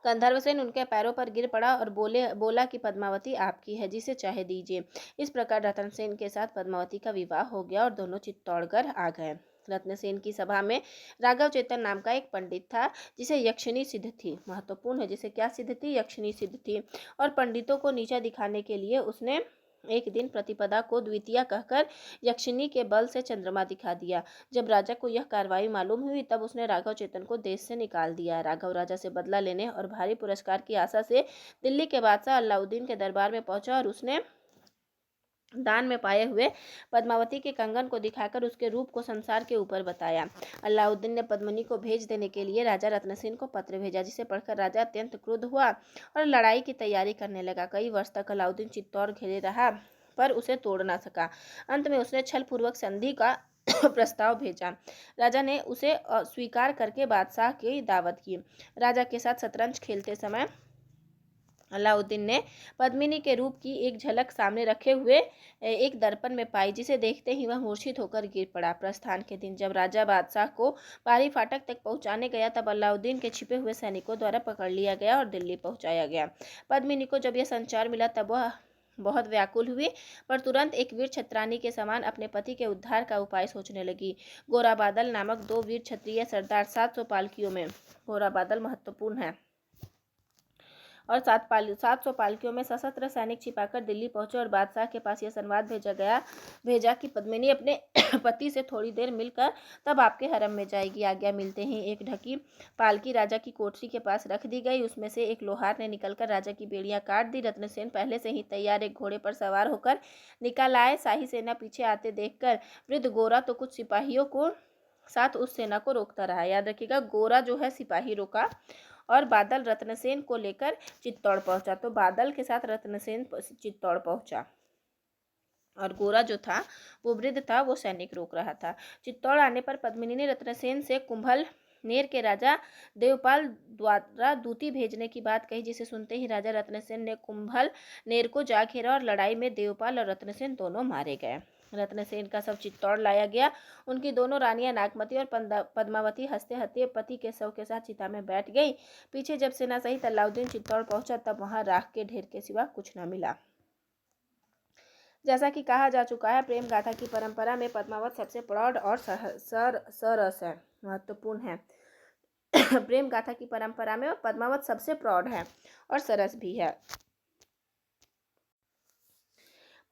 गंधर्वसेन उनके पैरों पर गिर पड़ा और बोला कि पद्मावती आपकी है, जिसे चाहे दीजिए। इस प्रकार रतनसेन के साथ पद्मावती का विवाह हो गया और दोनों चित्तौड़गढ़ आ गए। रत्नसेन की सभा में राघव चेतन नाम का एक पंडित था, जिसे यक्षिणी सिद्ध थी। महत्वपूर्ण है, जिसे क्या सिद्ध थी? यक्षिणी सिद्ध थी। और पंडितों को नीचा दिखाने के लिए उसने एक दिन प्रतिपदा को द्वितीया कहकर यक्षिणी के बल से चंद्रमा दिखा दिया। जब राजा को यह कार्रवाई मालूम हुई तब उसने राघव चेतन को देश से निकाल दिया। राघव राजा से बदला लेने और भारी पुरस्कार की आशा से दिल्ली के बादशाह अलाउद्दीन के दरबार में पहुंचा और उसने दान में पाए हुए पद्मावती के कंगन को दिखाकर उसके रूप को संसार के ऊपर बताया। अलाउद्दीन ने पद्मिनी को भेज देने के लिए राजा रत्नसेन को पत्र भेजा, जिसे पढ़कर राजा अत्यंत क्रुद्ध हुआ और लड़ाई की तैयारी करने लगा। कई वर्ष तक अलाउद्दीन चित्तौड़ घेरे रहा पर उसे तोड़ ना सका। अंत में उसने छल पूर्वक संधि का प्रस्ताव भेजा। राजा ने उसे स्वीकार करके बादशाह की दावत की। राजा के साथ शतरंज खेलते समय अलाउद्दीन ने पद्मिनी के रूप की एक झलक सामने रखे हुए एक दर्पण में पाई, जिसे देखते ही वह मूर्छित होकर गिर पड़ा। प्रस्थान के दिन जब राजा बादशाह को पारी फाटक तक पहुंचाने गया तब अलाउद्दीन के छिपे हुए सैनिकों द्वारा पकड़ लिया गया और दिल्ली पहुंचाया गया। पद्मिनी को जब यह संचार मिला तब वह बहुत व्याकुल हुई, पर तुरंत एक वीर छत्रानी के समान अपने पति के उद्धार का उपाय सोचने लगी। गोरा बादल नामक 2 वीर क्षत्रिय सरदार 700 पालकियों में, गोरा बादल महत्वपूर्ण है, और 700 पालकियों में सशस्त्र सैनिक छिपाकर दिल्ली पहुंचे और बादशाह के पास यह संवाद भेजा कि पद्मिनी अपने पति से थोड़ी देर मिलकर तब आपके हरम में जाएगी। आज्ञा मिलते ही एक ढकी पालकी राजा की कोठरी के पास रख दी गई। उसमें से एक लोहार ने निकलकर राजा की बेड़ियां काट दी। रत्नसेन पहले से ही तैयार एक घोड़े पर सवार होकर निकल आए। शाही सेना पीछे आते देखकर वृद्ध गोरा तो कुछ सिपाहियों को साथ उस सेना को रोकता रहा। याद रखिएगा, गोरा जो है सिपाही रोका और बादल रत्नसेन को लेकर चित्तौड़ पहुंचा। तो बादल के साथ रत्नसेन चित्तौड़ पहुंचा और गोरा जो था वो वृद्ध था, वो सैनिक रोक रहा था। चित्तौड़ आने पर पद्मिनी ने रत्नसेन से कुंभल नेर के राजा देवपाल द्वारा दूती भेजने की बात कही, जिसे सुनते ही राजा रत्नसेन ने कुंभल नेर को जा घेरा और लड़ाई में देवपाल और रत्नसेन दोनों मारे गए। रत्नसेन का शव चित्तौड़ लाया गया। उनकी दोनों रानियां नागमती और पद्मावती हंसते हंसते पति के शव के साथ चिता में बैठ गई। पीछे जब सेना सहित अलाउद्दीन चित्तौड़ पहुंचा तब वहां राख के ढेर के सिवा कुछ न मिला। जैसा कि कहा जा चुका है, प्रेम गाथा की परंपरा में पद्मावत सबसे प्रौढ़ और सरस है, महत्वपूर्ण है। प्रेम गाथा की परंपरा में पद्मावत सबसे प्रौढ़ है और सरस भी है।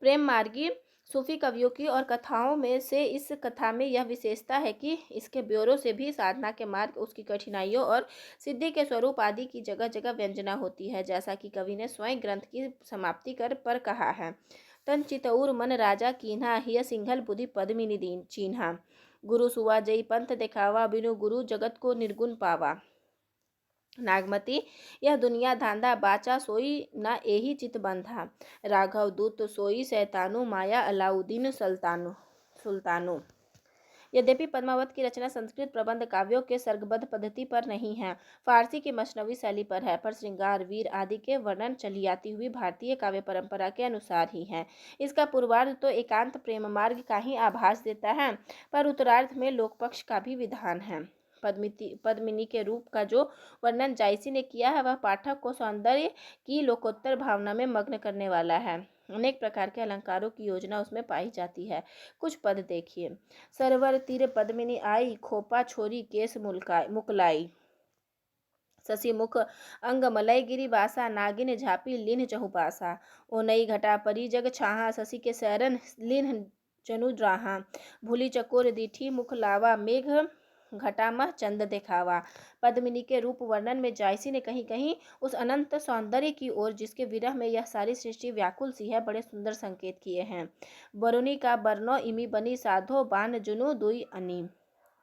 प्रेम मार्गी सूफी कवियों की और कथाओं में से इस कथा में यह विशेषता है कि इसके ब्योरों से भी साधना के मार्ग, उसकी कठिनाइयों और सिद्धि के स्वरूप आदि की जगह जगह व्यंजना होती है। जैसा कि कवि ने स्वयं ग्रंथ की समाप्ति कर पर कहा है, तन चितौर मन राजा कीन्हा, हिय सिंघल बुद्धि पद्मिनी दीन चीन्हा, गुरु सुवा जई पंथ दिखावा, बिनु गुरु जगत को निर्गुण पावा। नागमती, यह दुनिया धांधा, बाचा सोई न एही चित बंधा, राघव दूत सोई शैतानु, माया अलाउद्दीन सुल्तानु। यद्यपि पद्मावत की रचना संस्कृत प्रबंध काव्यों के सर्गबद्ध पद्धति पर नहीं है, फारसी की मसनवी शैली पर है, पर श्रृंगार, वीर आदि के वर्णन चली आती हुई भारतीय काव्य परंपरा के अनुसार ही है। इसका पूर्वार्ध तो एकांत प्रेम मार्ग का ही आभास देता है, पर उत्तरार्ध में लोकपक्ष का भी विधान है। पद्मिनी के रूप का जो वर्णन जायसी ने किया है वह पाठक को सौंदर्य की लोकोत्तर भावना में मग्न करने वाला है। अनेक प्रकार के अलंकारों की योजना उसमें पाई जाती है। कुछ पद देखिए। सरवर तीर पद्मिनी आई, खोपा छोरी केस मुकलाई, शशि मुख अंग मलय गिरी बासा, नागिन झापी लिन्ह चहुपासा, ओ नई घटा परी जग छाहा, शशि के शरण लिन्ह जनु राहा, भूली चकोर दीठी मुख लावा, मेघ घटामह चंद दिखावा। पद्मिनी के रूप वर्णन में जायसी ने कहीं कहीं उस अनंत सौंदर्य की ओर, जिसके विरह में यह सारी सृष्टि व्याकुल सी है, बड़े सुंदर संकेत किए हैं। बरुनी का बरनो इमी बनी, साधो बान जुनु दुई अनी,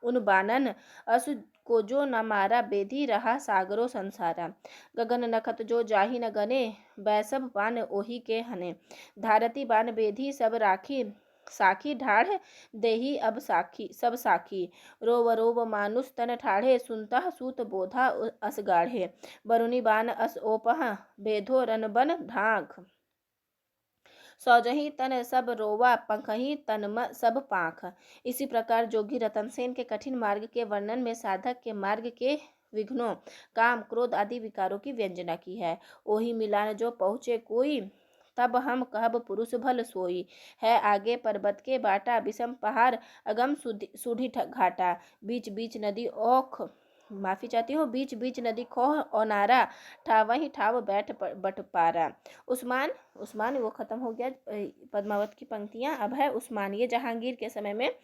उन बानन असु को जो न मारा, बेधी रहा सागरो संसारा, गगन नखत जो जाहि न गने, बैसब बान ओही के हने, धारती बान बेधी सब राखी, साखी ढाढ़ देही अब साखी सब साखी, रोव रोव मानुष तन ठाढ़े, सुनता सूत बोधा अस गाढ़े, बरुनी बान अस ओपह, बेधो रनबन ढांक, सौजही तन सब रोवा, पंखही तन सब पांख। इसी प्रकार जोगी रतनसेन के कठिन मार्ग के वर्णन में साधक के मार्ग के विघ्नों, काम क्रोध आदि विकारों की व्यंजना की है। ओही मिलान जो पहुँचे कोई, तब हम कहब पुरुष भल सोई, है आगे पर्वत के बाटा, विषम पहाड़ अगम सुढ़ी घाटा, बीच बीच नदी औख माफ़ी चाहती हूँ, बीच बीच नदी खोह औनारा, ठावहीं ठाव बैठ बटपारा। उस्मान, उस्मान वो ख़त्म हो गया पद्मावत की पंक्तियाँ। अब है उस्मान, ये जहांगीर के समय में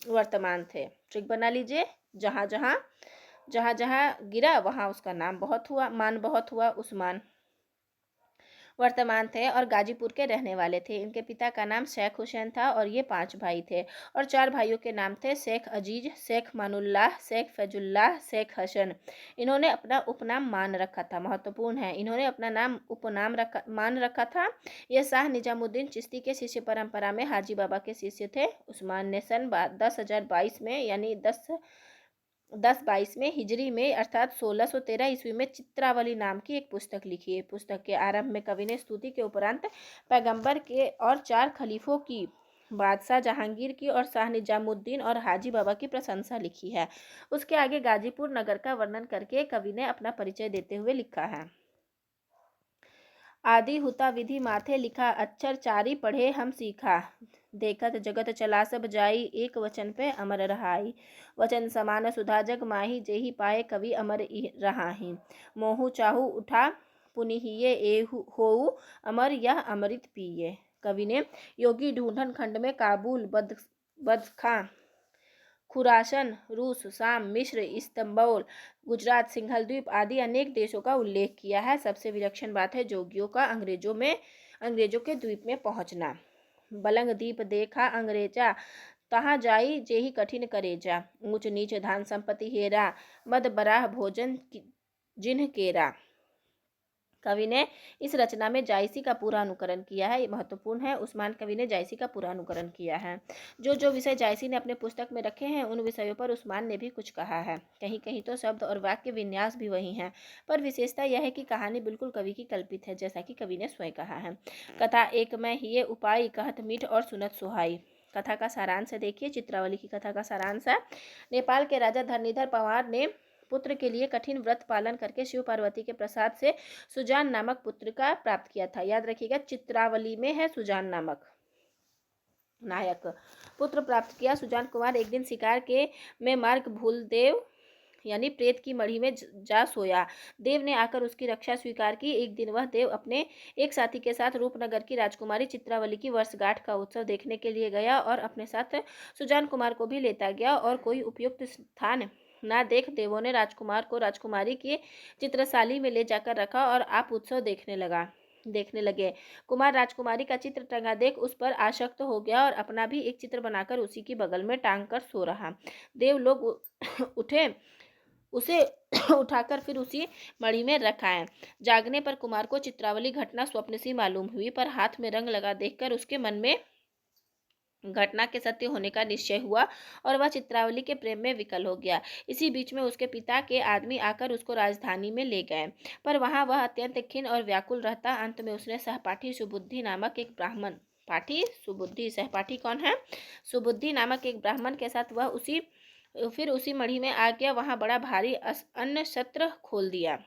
वर्तमान थे। ट्रिक बना लीजिए, जहाँ जहाँ जहाँ जहाँ गिरा वहाँ उसका नाम बहुत हुआ, मान बहुत हुआ। उस्मान वर्तमान थे और गाजीपुर के रहने वाले थे। इनके पिता का नाम शेख हुसैन था और ये 5 भाई थे और 4 भाइयों के नाम थे शेख अजीज, शेख मानुल्लाह, शेख फैजुल्लाह, शेख हसन। इन्होंने अपना उपनाम मान रखा था, महत्वपूर्ण है, इन्होंने अपना नाम उपनाम मान रखा था। ये शाह निजामुद्दीन चिश्ती के शिष्य परंपरा में हाजी बाबा के शिष्य थे। उस्मान ने सन 10,022 में यानी 1022 में हिजरी में अर्थात 1613 ईस्वी में चित्रावली नाम की एक पुस्तक लिखी है। पुस्तक के आरंभ में कवि ने स्तुति के उपरांत पैगंबर के और 4 खलीफों की, बादशाह जहांगीर की और शाह निजामुद्दीन और हाजी बाबा की प्रशंसा लिखी है। उसके आगे गाजीपुर नगर का वर्णन करके कवि ने अपना परिचय देते हुए लिखा है। आदि हुता विधि माथे लिखा, अक्षर चारि पढ़े हम सीखा। देखत जगत चला सब जाई, एक वचन पे अमर रहाई। वचन समान सुधा जग माही, जेहि पाए कवि अमर रहाही। मोहु चाहू उठा पुनिहिये, एहु होऊ अमर यह अमृत पिए। कवि ने योगी ढूंढन खंड में काबुल, बदखां, खुरासन, रूस, शाम, मिस्र, इस्तंबुल, गुजरात, सिंघल द्वीप आदि अनेक देशों का उल्लेख किया है। सबसे विलक्षण बात है जोगियों का अंग्रेजों के द्वीप में पहुंचना। बलंग द्वीप देखा अंग्रेजा, तहाँ जाई जेहि कठिन करेजा। ऊंच नीच धान संपत्ति हेरा, मद बराह भोजन जिन्ह केरा। कवि ने इस रचना में जायसी का पूरा अनुकरण किया है, ये महत्वपूर्ण है। उस्मान कवि ने जायसी का पूरा अनुकरण किया है। जो जो विषय जायसी ने अपने पुस्तक में रखे हैं उन विषयों पर उस्मान ने भी कुछ कहा है। कहीं कहीं तो शब्द और वाक्य विन्यास भी वही हैं, पर विशेषता यह है कि कहानी बिल्कुल कवि की कल्पित है, जैसा कि कवि ने स्वयं कहा है। कथा एक मैं हिये उपाय, कहत मीठ और सुनत सुहाई। कथा का सारांश देखिए, चित्रावली की कथा का सारांश है। नेपाल के राजा धरणीधर पंवार ने पुत्र के लिए कठिन व्रत पालन करके शिव पार्वती के प्रसाद से सुजान नामक पुत्र का प्राप्त किया था। याद रखिएगा, चित्रावली में है सुजान नामक नायक पुत्र प्राप्त किया। सुजान कुमार एक दिन शिकार के में मार्ग भूल देव यानी प्रेत की मढ़ी में जा सोया। देव ने आकर उसकी रक्षा स्वीकार की। एक दिन वह देव अपने एक साथी के साथ रूपनगर की राजकुमारी चित्रावली की वर्षगांठ का उत्सव देखने के लिए गया और अपने साथ सुजान कुमार को भी लेता गया और कोई उपयुक्त स्थान ना देख देवों ने राजकुमार को राजकुमारी की चित्रशाली में ले जाकर रखा और आप उत्सव देखने लगे। कुमार राजकुमारी का चित्र टंगा देख उस पर आसक्त हो गया और अपना भी एक चित्र बनाकर उसी की बगल में टांग कर सो रहा। देव लोग उठे, उसे उठाकर फिर उसी मढ़ी में रखाएं। जागने पर कुमार को चित्रावली घटना स्वप्न सी मालूम हुई, पर हाथ में रंग लगा देखकर उसके मन में घटना के सत्य होने का निश्चय हुआ और वह चित्रावली के प्रेम में विकल हो गया। इसी बीच में उसके पिता के आदमी आकर उसको राजधानी में ले गए, पर वहां वह अत्यंत खिन्न और व्याकुल रहता। अंत में उसने सहपाठी सुबुद्धि नामक एक ब्राह्मण, पाठी सुबुद्धि, सहपाठी कौन है? सुबुद्धि नामक एक ब्राह्मण के साथ वह फिर उसी मढ़ी में आ गया। वहां बड़ा भारी अन्न सत्र खोल दिया।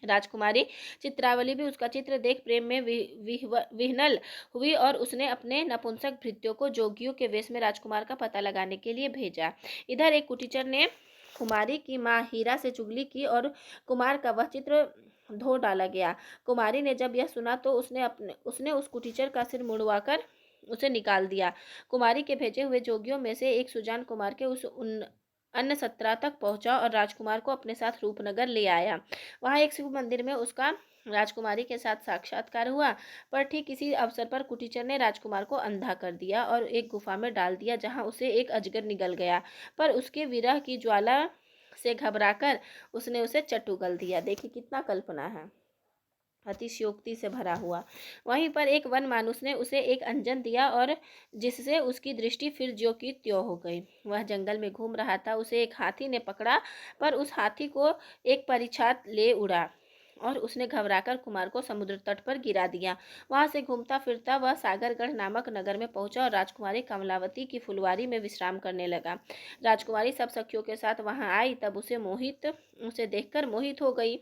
राजकुमारी चित्रावली भी उसका चित्र देख प्रेम में विह्वल हुई और उसने अपने नपुंसक भृत्यों को जोगियों के वेश में राजकुमार का पता लगाने के लिए भेजा। इधर एक कुटीचर ने कुमारी की माँ हीरा से चुगली की और कुमार का वह चित्र धो डाला गया। कुमारी ने जब यह सुना तो उसने उस कुटीचर का सिर मुड़वाकर उसे निकाल दिया। कुमारी के भेजे हुए जोगियों में से एक सुजान कुमार के उस अन्न सत्रा तक पहुंचा और राजकुमार को अपने साथ रूपनगर ले आया। वहां एक शिव मंदिर में उसका राजकुमारी के साथ साक्षात्कार हुआ, पर ठीक इसी अवसर पर कुटीचर ने राजकुमार को अंधा कर दिया और एक गुफा में डाल दिया, जहां उसे एक अजगर निगल गया, पर उसके विरह की ज्वाला से घबराकर उसने उसे चट उगल दिया। देखिए कितना कल्पना है, अतिशयोक्ति से भरा हुआ। वहीं पर एक वन मानुस ने उसे एक अंजन दिया और जिससे उसकी दृष्टि फिर ज्यों की त्यों हो गई। वह जंगल में घूम रहा था, उसे एक हाथी ने पकड़ा, पर उस हाथी को एक परिछात ले उड़ा और उसने घबराकर कुमार को समुद्र तट पर गिरा दिया। वहां से घूमता फिरता वह सागरगढ़ नामक नगर में पहुंचा और राजकुमारी कमलावती की फुलवारी में विश्राम करने लगा। राजकुमारी सब सखियों के साथ वहां आई, तब उसे देखकर मोहित हो गई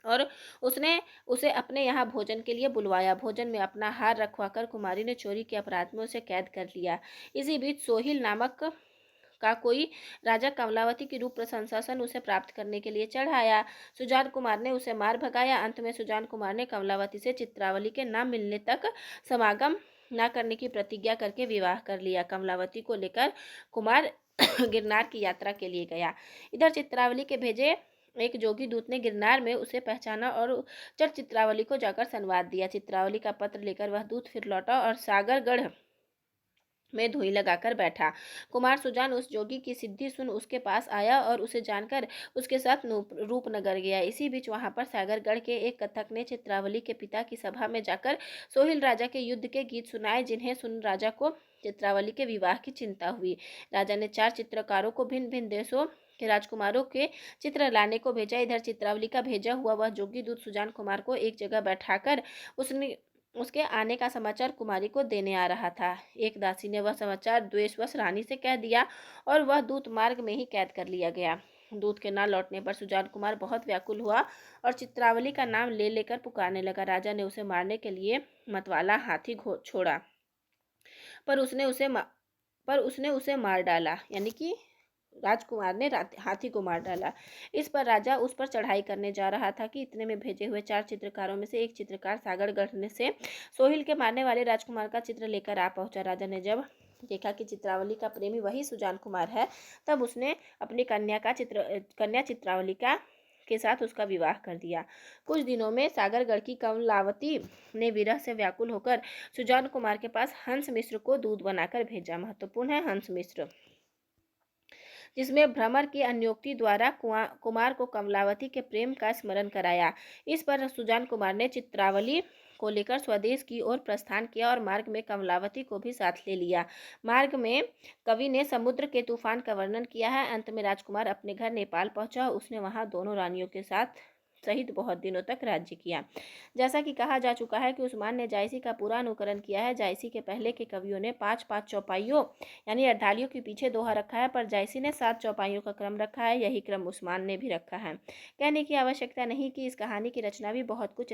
और उसने उसे अपने यहाँ भोजन के लिए बुलवाया। भोजन में अपना हार रखवाकर कुमारी ने चोरी के अपराध में उसे कैद कर लिया। इसी बीच सोहिल नामक का कोई राजा कमलावती की रूप प्रशंसन उसे प्राप्त करने के लिए चढ़ाया। सुजान कुमार ने उसे मार भगाया। अंत में सुजान कुमार ने कमलावती से चित्रावली के न मिलने तक समागम न करने की प्रतिज्ञा करके विवाह कर लिया। कमलावती को लेकर कुमार गिरनार की यात्रा के लिए गया। इधर चित्रावली के भेजे एक जोगी दूत ने गिरनार में उसे पहचाना और चित्रावली को जाकर संवाद दिया। चित्रावली का पत्र लेकर वह दूत फिर लौटा और सागरगढ़ में धुई लगाकर बैठा। कुमार सुजान उस जोगी की सिद्धि सुन उसके पास आया और उसे जानकर उसके साथ रूपनगर गया। इसी बीच वहां पर सागरगढ़ के एक कथक ने चित्रावली के पिता की सभा में जाकर सोहिल राजा के युद्ध के गीत सुनाए, जिन्हें सुन राजा को चित्रावली के विवाह की चिंता हुई। राजा ने 4 चित्रकारों को भिन्न भिन्न देशों के राजकुमारों के चित्र लाने को भेजा। इधर चित्रावली का भेजा हुआ वह जोगी दूत सुजान कुमार को एक जगह बैठाकर उसके आने का समाचार कुमारी को देने आ रहा था। एक दासी ने वह समाचार द्वेषवश रानी से कह दिया और वह दूत मार्ग में ही कैद कर लिया गया। दूत के ना लौटने पर सुजान कुमार बहुत व्याकुल हुआ और चित्रावली का नाम ले लेकर पुकारने लगा। राजा ने उसे मारने के लिए मतवाला हाथी छोड़ा, पर उसने उसे मार डाला, यानी कि राजकुमार ने हाथी को मार डाला। इस पर राजा उस पर चढ़ाई करने जा रहा था कि इतने में भेजे हुए 4 चित्रकारों में से एक चित्रकार सागरगढ़ से सोहिल के मारने वाले राजकुमार का चित्र लेकर आ पहुंचा। राजा ने जब देखा कि चित्रावली का प्रेमी वही सुजान कुमार है, तब उसने अपनी कन्या चित्रावली के साथ उसका विवाह कर दिया। कुछ दिनों में सागरगढ़ की कमलावती ने विरह से व्याकुल होकर सुजान कुमार के पास हंस मिश्र को दूध बनाकर भेजा। महत्वपूर्ण है हंस मिश्र, जिसमें भ्रमर की अन्योक्ति द्वारा कुमार को कमलावती के प्रेम का स्मरण कराया। इस पर सुजान कुमार ने चित्रावली को लेकर स्वदेश की ओर प्रस्थान किया और मार्ग में कमलावती को भी साथ ले लिया। मार्ग में कवि ने समुद्र के तूफान का वर्णन किया है। अंत में राजकुमार अपने घर नेपाल पहुंचा। उसने वहां दोनों रानियों के सहित बहुत दिनों तक राज्य किया। जैसा कि कहा जा चुका है कि उस्मान ने जायसी का पूरा अनुकरण किया है। जायसी के पहले के कवियों ने 5-5 चौपाइयों यानी अर्धालियों के पीछे दोहा रखा है, पर जायसी ने 7 चौपाइयों का क्रम रखा है। यही क्रम उस्मान ने भी रखा है। कहने की आवश्यकता नहीं कि इस कहानी की रचना भी बहुत कुछ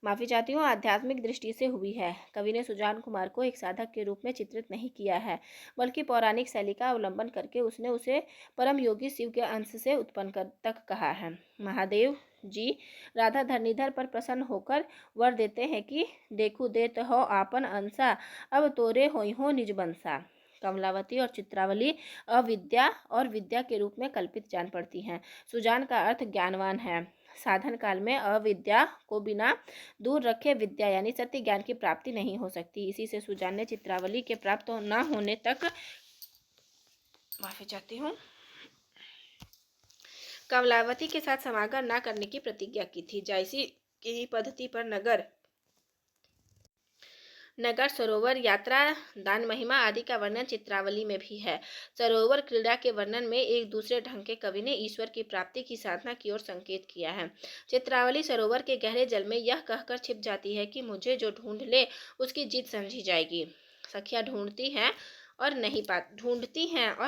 आध्यात्मिक दृष्टि से हुई है। कवि ने सुजान कुमार को एक साधक के रूप में चित्रित नहीं किया है, बल्कि पौराणिक शैली का अवलंबन करके उसने उसे परम योगी शिव के अंश से उत्पन्न तक कहा है। महादेव जी राधा धरणीधर पर प्रसन्न होकर वर देते हैं कि देखू देत हो आपन अंसा, अब तोरे होई हो निज बंसा। कमलावती और चित्रावली अविद्या और विद्या के रूप में कल्पित जान पड़ती हैं। सुजान का अर्थ ज्ञानवान है। साधन काल में अविद्या को बिना दूर रखे विद्या यानी सत्य ज्ञान की प्राप्ति नहीं हो सकती। इसी से सुजान ने चित्रावली के प्राप्त न होने तक माफी चाहती हूँ कमलावती के साथ समागम न करने की प्रतिज्ञा की थी। जायसी की पद्धति पर नगर सरोवर यात्रा दान महिमा आदि का वर्णन चित्रावली में भी है। सरोवर क्रीड़ा के वर्णन में एक दूसरे ढंग के कवि ने ईश्वर की प्राप्ति की साधना की ओर संकेत किया है। चित्रावली सरोवर के गहरे जल में यह कहकर छिप जाती है कि मुझे जो ढूंढ ले उसकी जीत समझी जाएगी। सखियां ढूंढती हैं और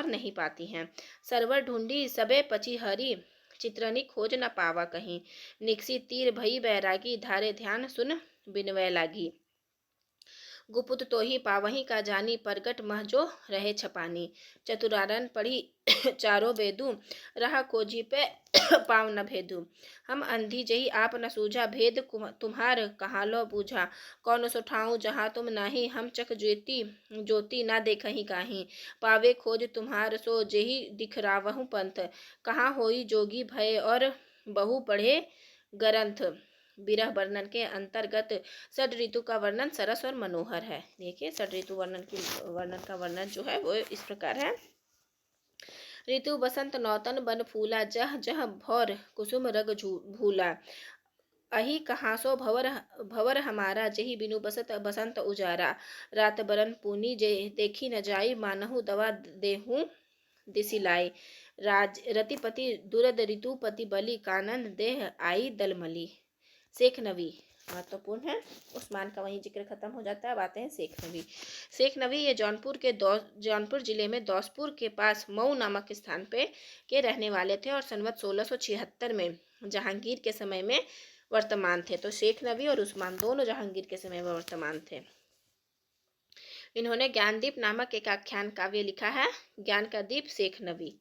नहीं पाती हैं। सरवर ढूंढी सबे पची हरी, चित्रनी खोज न पावा कहीं। निकसी तीर भई बैरागी, धारे ध्यान सुन बिनवै लागी। गुपुत तो ही पावही का जानी, प्रगट मह जो रहे छपानी। चतुरारन पढ़ी चारों वेदू, रहा खोजी पे पाव न भेदू। हम अंधी जही आप न सूझा, भेद तुम्हार कहाँ लो बूझा। कौन सो ठाऊं जहाँ तुम नाही, हम चक ज्योति ना देखही काहीं। पावे खोज तुम्हार सो जेही दिखरावहु पंथ, कहाँ होई जोगी भय और बहु पढ़े ग्रंथ। विरह वर्णन के अंतर्गत षड ऋतु का वर्णन सरस और मनोहर है। देखिए षड ऋतु वर्णन का वर्णन जो है वो इस प्रकार है। ऋतु बसंत नौतन बन फूला, जह जह भौर कुसुम रग भूला। अही कहाँ सो भवर हमारा, जही बिनु बसंत उजारा। रात बरन पूनी जे देखी न जाई, मानहु दवा देहूं दिसिलाई। रतिपति दुरद ऋतुपति बलि, कानन देह आई दलमली। शेख नवी महत्वपूर्ण है। उस्मान का वहीं जिक्र खत्म हो जाता है। अब आते हैं शेख नवी। शेख नवी ये जौनपुर जिले में दौसपुर के पास मऊ नामक स्थान पे के रहने वाले थे और संवत 1676 में जहांगीर के समय में वर्तमान थे। तो शेख नवी और उस्मान दोनों जहांगीर के समय में वर्तमान थे। इन्होंने ज्ञानदीप नामक एक आख्यान काव्य लिखा है, ज्ञान का दीप शेख नबी,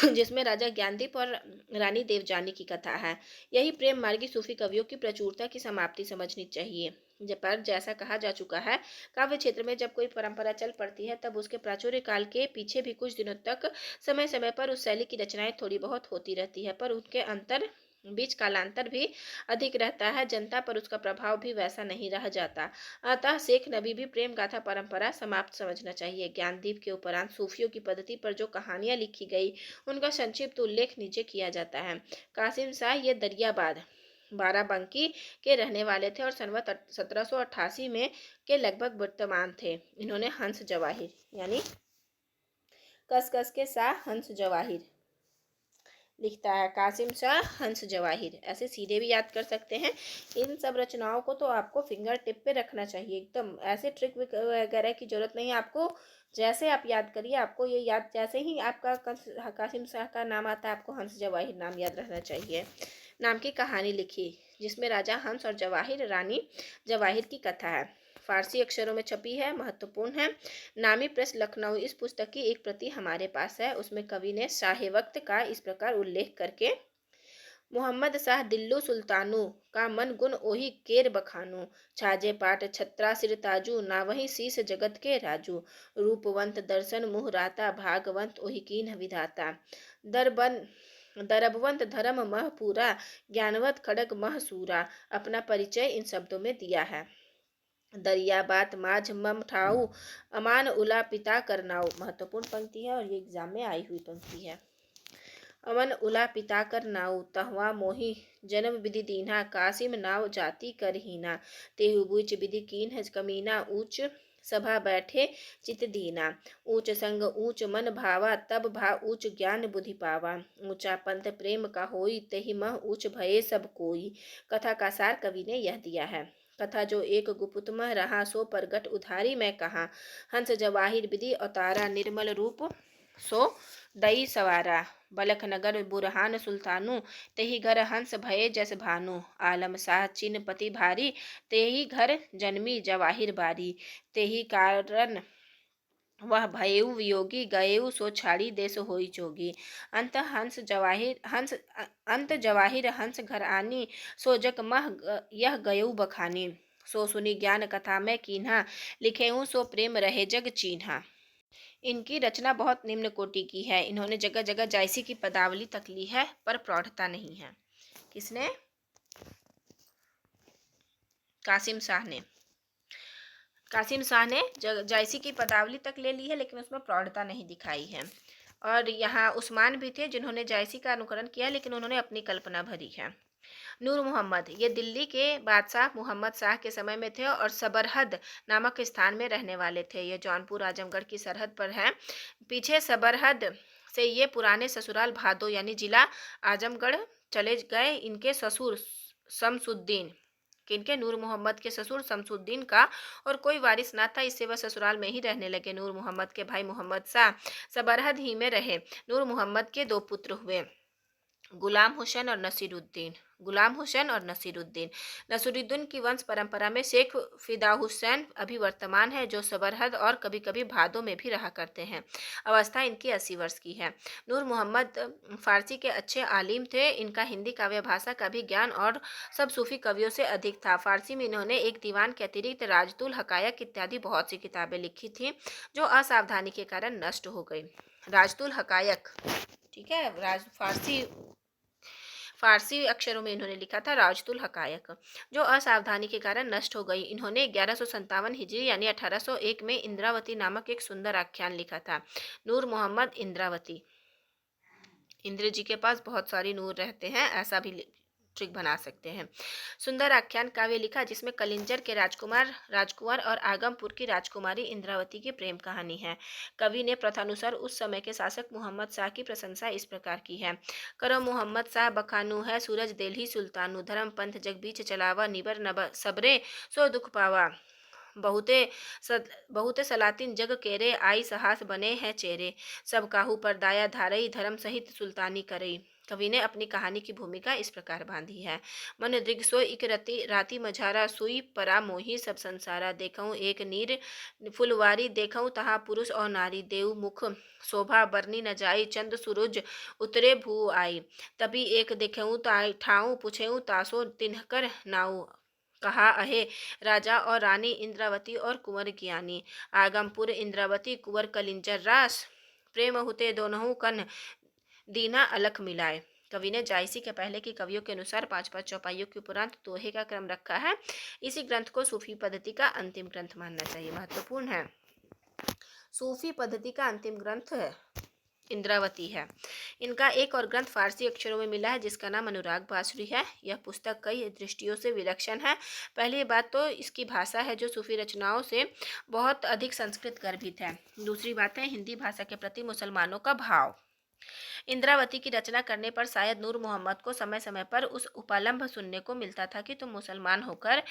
जिसमें राजा ज्ञानदीप और रानी देवजानी की कथा है। यही प्रेम मार्गी सूफी कवियों की प्रचुरता की समाप्ति समझनी चाहिए। पर जैसा कहा जा चुका है, काव्य क्षेत्र में जब कोई परंपरा चल पड़ती है तब उसके प्राचुर्य काल के पीछे भी कुछ दिनों तक समय समय पर उस शैली की रचनाएं थोड़ी बहुत होती रहती है, पर उनके अंतर बीच कालांतर भी अधिक रहता है, जनता पर उसका प्रभाव भी वैसा नहीं रह जाता। अतः शेख नबी भी प्रेम गाथा परंपरा समाप्त समझना चाहिए। ज्ञानदीप के उपरांत सूफियों की पद्धति पर जो कहानियां लिखी गई उनका संक्षिप्त उल्लेख नीचे किया जाता है। कासिम शाह ये दरियाबाद बाराबंकी के रहने वाले थे और सन 1788 में के लगभग वर्तमान थे। इन्होंने हंस जवाहिर यानी कस कस के शाह हंस जवाहिर लिखता है, कासिम शाह हंस जवाहिर, ऐसे सीधे भी याद कर सकते हैं। इन सब रचनाओं को तो आपको फिंगर टिप पे रखना चाहिए, एकदम ऐसे ट्रिक वगैरह की जरूरत नहीं है आपको। जैसे आप याद करिए, आपको ये याद, जैसे ही आपका कासिम शाह का नाम आता है आपको हंस जवाहिर नाम याद रहना चाहिए। नाम की कहानी लिखी जिसमें राजा हंस और जवाहिर रानी जवाहिर की कथा है, फारसी अक्षरों में छपी है, महत्वपूर्ण है। नामी प्रेस लखनऊ, इस पुस्तक की एक प्रति हमारे पास है। उसमें कवि ने शाह वक्त का इस प्रकार उल्लेख करके, मोहम्मद शाह दिल्लू सुल्तानू का मन गुण ओही केर बखानू, छाजे पाट छत्रा सिर ताजू, ना वही शीस जगत के राजू, रूपवंत दर्शन मुह राता, भागवंत ओही कीन विधाता, दरबन दरबवंत धर्म मह पूरा, ज्ञानवत खड़ग मह सूरा। अपना परिचय इन शब्दों में दिया है। दरिया बात माझ मम ठाऊ, अमान उला पिता करनाऊ, महत्वपूर्ण पंक्ति है और ये एग्जाम में आई हुई पंक्ति है। अमन उला पिता कर नाऊ, तहवा मोही जन्म विधि दीन्हा, कासिम नाव जाति कर हीना, तेहु बुच विधि कीन है कमीना, ऊंच सभा बैठे चित दीना, ऊंच संग ऊंच मन भावा, तब भा ऊंच ज्ञान बुद्धि पावा, ऊंचा पंथ प्रेम का होई, तहि मह ऊंच भये सब कोई। कथा का सार कवि ने यह दिया है। कथा जो एक गुपुत मह रहा, सो परगट उधारी मैं कहा, हंस जवाहिर विधि अवतारा, निर्मल रूप सो दई सवारा, बलख नगर बुरहान सुल्तानु, तेहि घर हंस भये जस भानु, आलम शाह चिन पति भारी, तेहि घर जन्मी जवाहिर बारी, तेहि कारण वह भयउ वियोगी, गयउ सो छाड़ी देश होई जोगी, अंत जवाहिर हंस घर आनी, सो जग मह यह गयउ बखानी, सो सुनी ज्ञान कथा में कीन्हा, लिखेऊं सो प्रेम रहे जग चीन्हा। इनकी रचना बहुत निम्न कोटि की है। इन्होंने जगह जगह जायसी की पदावली तक ली है पर प्रौढ़ता नहीं है। किसने? कासिम शाह ने। कासिम शाह ने जायसी की पदावली तक ले ली है लेकिन उसमें प्रौढ़ता नहीं दिखाई है। और यहाँ उस्मान भी थे जिन्होंने जायसी का अनुकरण किया लेकिन उन्होंने अपनी कल्पना भरी है। नूर मोहम्मद ये दिल्ली के बादशाह मोहम्मद शाह के समय में थे और सबरहद नामक स्थान में रहने वाले थे। ये जौनपुर आजमगढ़ की सरहद पर है। पीछे सबरहद से ये पुराने ससुराल भादो यानी जिला आजमगढ़ चले गए। इनके ससुर शमसुद्दीन, किनके? नूर मोहम्मद के ससुर शमसुद्दीन का और कोई वारिस ना था, इससे वह ससुराल में ही रहने लगे। नूर मोहम्मद के भाई मोहम्मद शाह सबरहद ही में रहे। नूर मोहम्मद के दो पुत्र हुए, गुलाम हुसैन और नसीरुद्दीन। गुलाम हुसैन और नसीरुद्दीन। नसीरुद्दीन की वंश परंपरा में शेख फिदा हुसैन अभी वर्तमान है जो सबरहद और कभी कभी भादों में भी रहा करते हैं। अवस्था इनकी 80 वर्ष की है। नूर मोहम्मद फारसी के अच्छे आलिम थे। इनका हिंदी काव्य भाषा का भी ज्ञान और सब सूफी कवियों से अधिक था। फारसी में इन्होंने एक दीवान के अतिरिक्त राजतुल हकायक इत्यादि बहुत सी किताबें लिखी थी जो असावधानी के कारण नष्ट हो गई। राजतुल हकायक, ठीक है, फारसी अक्षरों में इन्होंने लिखा था राजतुल हकायक, जो असावधानी के कारण नष्ट हो गई। इन्होंने 1157 हिजरी यानी 1801 में इंद्रावती नामक एक सुंदर आख्यान लिखा था। नूर मोहम्मद इंद्रावती, इंद्र जी के पास बहुत सारी नूर रहते हैं, ऐसा भी ट्रिक बना सकते हैं। सुंदर आख्यान काव्य लिखा जिसमें कलिंजर के राजकुमार और आगमपुर की राजकुमारी इंद्रावती की प्रेम कहानी है। कवि ने प्रथानुसार उस समय के शासक मोहम्मद शाह की प्रशंसा इस प्रकार की है। करो मोहम्मद शाह बखानू है, सूरज देल्ही सुल्तानू, धर्म पंथ जग बीच चलावा, निबर नब सबरे सो दुख पावा, बहुते सलातिन जग केरे, आई सहास बने हैं चेरे, सब काहू पर दाया धारई, धर्म सहित सुल्तानी करई, कवि ने अपनी कहानी की भूमिका इस प्रकार बांधी है। मन दृग सो इक रति राति मझारा सुई परा मोही सब संसारा देखऊं एक नीर फुलवारी देखऊं तहा पुरुष और नारी देव मुख शोभा बरनी न जाई चंद सूरज उतरे भू आई तभी एक देखऊं ठाऊं पूछेऊं तासो तिन्हकर नाऊ कहा अहे राजा और रानी इंद्रावती और कुंवर ज्ञानी आगमपुर इंद्रावती कुंवर कलिंजर रास प्रेम होते दोनों कन दीना अलख मिलाए। कवि ने जायसी के पहले की कवियों के अनुसार पांच पांच चौपाइयों के उपरांत दोहे का क्रम रखा है। इसी ग्रंथ को सूफी पद्धति का अंतिम ग्रंथ मानना चाहिए। महत्वपूर्ण है, सूफी पद्धति का अंतिम ग्रंथ है इंद्रावती है। इनका एक और ग्रंथ फारसी अक्षरों में मिला है जिसका नाम अनुराग बांसुरी है। यह पुस्तक कई दृष्टियों से विलक्षण है। पहली बात तो इसकी भाषा है जो सूफी रचनाओं से बहुत अधिक संस्कृत गर्भित है। दूसरी बात है हिंदी भाषा के प्रति मुसलमानों का भाव। इंद्रावती की रचना करने पर शायद नूर मोहम्मद को समय समय पर उस उपालंभ सुनने को मिलता था कि तुम मुसलमान होकर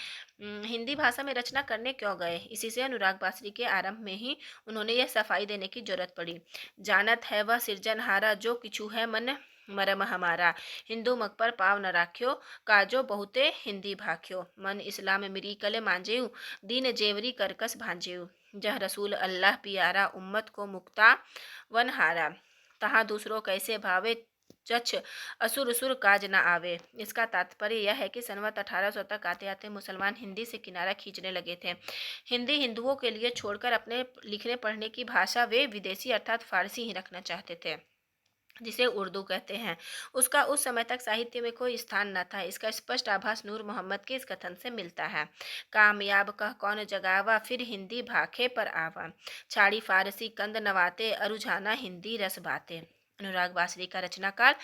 हिंदी भाषा में रचना करने क्यों गए। इसी से अनुराग बांसुरी के आरंभ में ही उन्होंने यह सफाई देने की जरूरत पड़ी। जानत है वह सिरजनहारा जो किछु है मन मरम हमारा हिंदू मग पर पाव न राख्यो काजो बहुते हिंदी भाख्यो मन इस्लाम मिरी कले मांजेऊ दीन जेवरी करकस भांजेऊ जह रसूल अल्लाह पियारा उम्मत को मुक्ता वन हारा तहाँ दूसरों कैसे भावे चच असुर सुर काज न आवे। इसका तात्पर्य यह है कि संवत 1800 तक आते आते मुसलमान हिंदी से किनारा खींचने लगे थे। हिंदी हिंदुओं के लिए छोड़कर अपने लिखने पढ़ने की भाषा वे विदेशी अर्थात फारसी ही रखना चाहते थे, जिसे उर्दू कहते हैं। उसका उस समय तक साहित्य में कोई स्थान न था। इसका स्पष्ट आभास नूर मोहम्मद के इस कथन से मिलता है। कामयाब कह कौन जगावा फिर हिंदी भाखे पर आवा छाड़ी फारसी कंद नवाते अरुझाना हिंदी रस बाते। अनुराग बांसुरी का रचनाकाल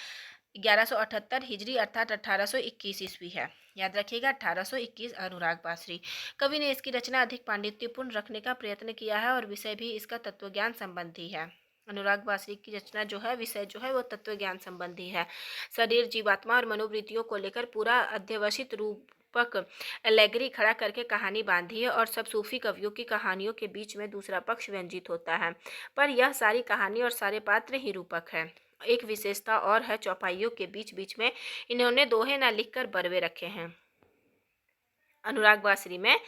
1178 हिजरी अर्थात 1821 ईस्वी है। याद रखिएगा 1821 अनुराग बांसुरी। कवि ने इसकी रचना अधिक पांडित्यपूर्ण रखने का प्रयत्न किया है और विषय भी इसका तत्वज्ञान संबंधी है। अनुराग बांसुरी की रचना जो है विषय जो है वो तत्व ज्ञान संबंधी है। शरीर जीवात्मा और मनोवृत्तियों को लेकर पूरा अध्यवसित रूपक एलेगरी खड़ा करके कहानी बांधी है और सब सूफी कवियों की कहानियों के बीच में दूसरा पक्ष व्यंजित होता है, पर यह सारी कहानी और सारे पात्र ही रूपक है। एक विशेषता और है, चौपाइयों के बीच बीच में इन्होंने दोहे न लिखकर बरवे रखे हैं। अनुराग बांसुरी में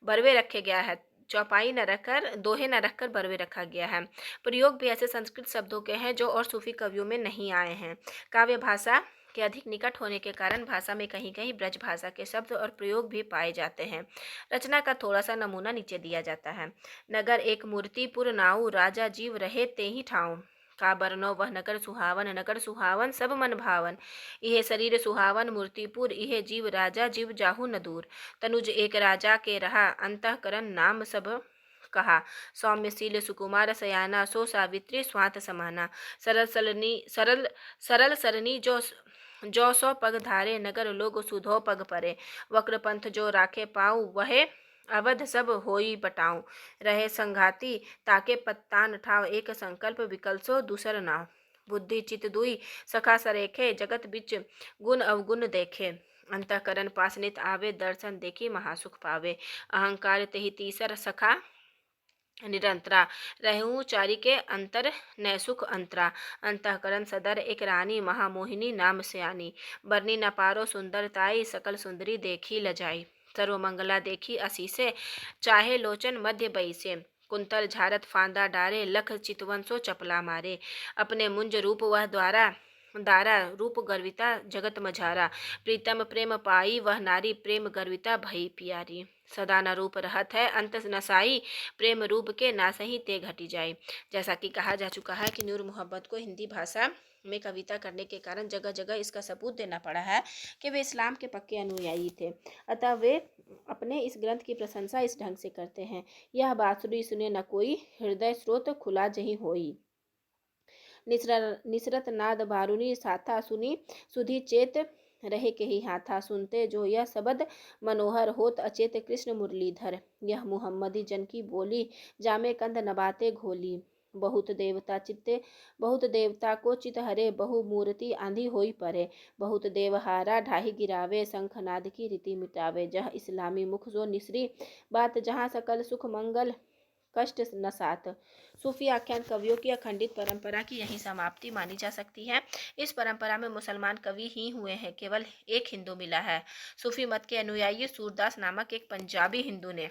बरवे रखे गया है, चौपाई न रखकर दोहे न रखकर बरवे रखा गया है। प्रयोग भी ऐसे संस्कृत शब्दों के हैं जो और सूफी कवियों में नहीं आए हैं। काव्य भाषा के अधिक निकट होने के कारण भाषा में कहीं कहीं ब्रज भाषा के शब्द और प्रयोग भी पाए जाते हैं। रचना का थोड़ा सा नमूना नीचे दिया जाता है। नगर एक मूर्तिपुर नाऊ राजा जीव रहे ते ही ठाऊ का बरनो वह नगर सुहावन सब मन भावन इहे शरीर सुहावन मूर्तिपुर इहे जीव राजा जीव जाहु न दूर तनुज एक राजा के रहा अंतःकरण नाम सब कहा सौम्यशील सुकुमार सयाना सो सावित्री स्वात समाना सरल सरनी जो सौ पग धारे नगर लोग सुधो पग परे वक्र पंथ जो राखे पाऊँ वहे अवध सब होई बटाऊं रहे संघाती ताके पत्तान ठाव एक संकल्प विकल्सो दूसर नाव बुद्धि चित दुई सखा सरेखे जगत बिच गुण अवगुण देखे अंतःकरण पासनित आवे दर्शन देखी महासुख पावे अहंकार तेहि तीसर सखा निरंतरा रहूं चारी के अंतर न सुख अंतरा अंतःकरण सदर एक रानी महामोहिनी नाम सयानी बरनी न पारो सुंदरताई सकल सुंदरी देखी लजाई सर्वमंगला देखी असीसे चाहे लोचन मध्य बैसे कुंतल झारत फांदा डारे लख चितवन सो चपला मारे अपने मुंज रूप वह दारा रूप गर्विता जगत मझारा प्रीतम प्रेम पाई वह नारी प्रेम गर्विता भई प्यारी सदा न रूप रहत है अंत नसाई प्रेम रूप के नासही ते घटी जाए। जैसा कि कहा जा चुका है कि नूर मोहम्मद को हिंदी भाषा में कविता करने के कारण जगह जगह इसका सबूत देना पड़ा है कि वे इस्लाम के पक्के अनुयायी थे, अतः वे अपने इस ग्रंथ की प्रशंसा इस ढंग से करते हैं। यह बांसुरी सुने न कोई हृदय स्रोत खुला जही होई निसरत नाद बारुनी साथा सुनी सुधी चेत रहे के ही हाथा सुनते जो यह शब्द मनोहर होत अचेत कृष्ण मुरलीधर यह मुहम्मदी जन की बोली जामे कंद नबाते घोली बहुत देवता को चित हरे बहु मूर्ति आंधी होई परे बहुत देवहारा ढाही गिरावे शंखनाद की रीति मिटावे जह इस्लामी मुख जो निसरी बात जहाँ सकल सुख मंगल कष्ट न साथ। सूफी आख्यान कवियों की अखंडित परंपरा की यही समाप्ति मानी जा सकती है। इस परंपरा में मुसलमान कवि ही हुए हैं, केवल एक हिंदू मिला है। सूफी मत के अनुयायी सूरदास नामक एक पंजाबी हिंदू ने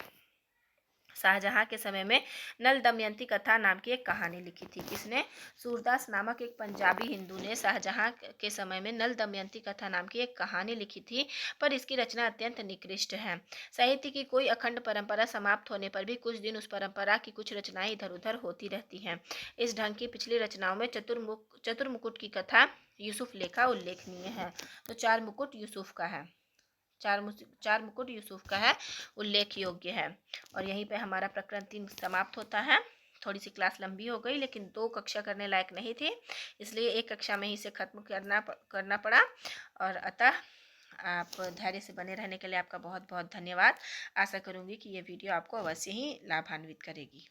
शाहजहां के समय में नल दमयंती कथा नाम की एक कहानी लिखी थी। किसने? सूरदास नामक एक पंजाबी हिंदू ने शाहजहां के समय में नल दमयंती कथा नाम की एक कहानी लिखी थी, पर इसकी रचना अत्यंत निकृष्ट है। साहित्य की कोई अखंड परंपरा समाप्त होने पर भी कुछ दिन उस परंपरा की कुछ रचनाएं इधर उधर होती रहती हैं। इस ढंग की पिछली रचनाओं में चतुर्मुकुट की कथा यूसुफ लेखा उल्लेखनीय है। तो चार मुकुट यूसुफ का है, चार मुकुट यूसुफ का है, उल्लेख योग्य है। और यहीं पे हमारा प्रकरण 3 समाप्त होता है। थोड़ी सी क्लास लंबी हो गई, लेकिन 2 कक्षा करने लायक नहीं थी, इसलिए एक कक्षा में ही इसे खत्म करना पड़ा। और अतः आप धैर्य से बने रहने के लिए आपका बहुत बहुत धन्यवाद। आशा करूँगी कि ये वीडियो आपको अवश्य ही लाभान्वित करेगी।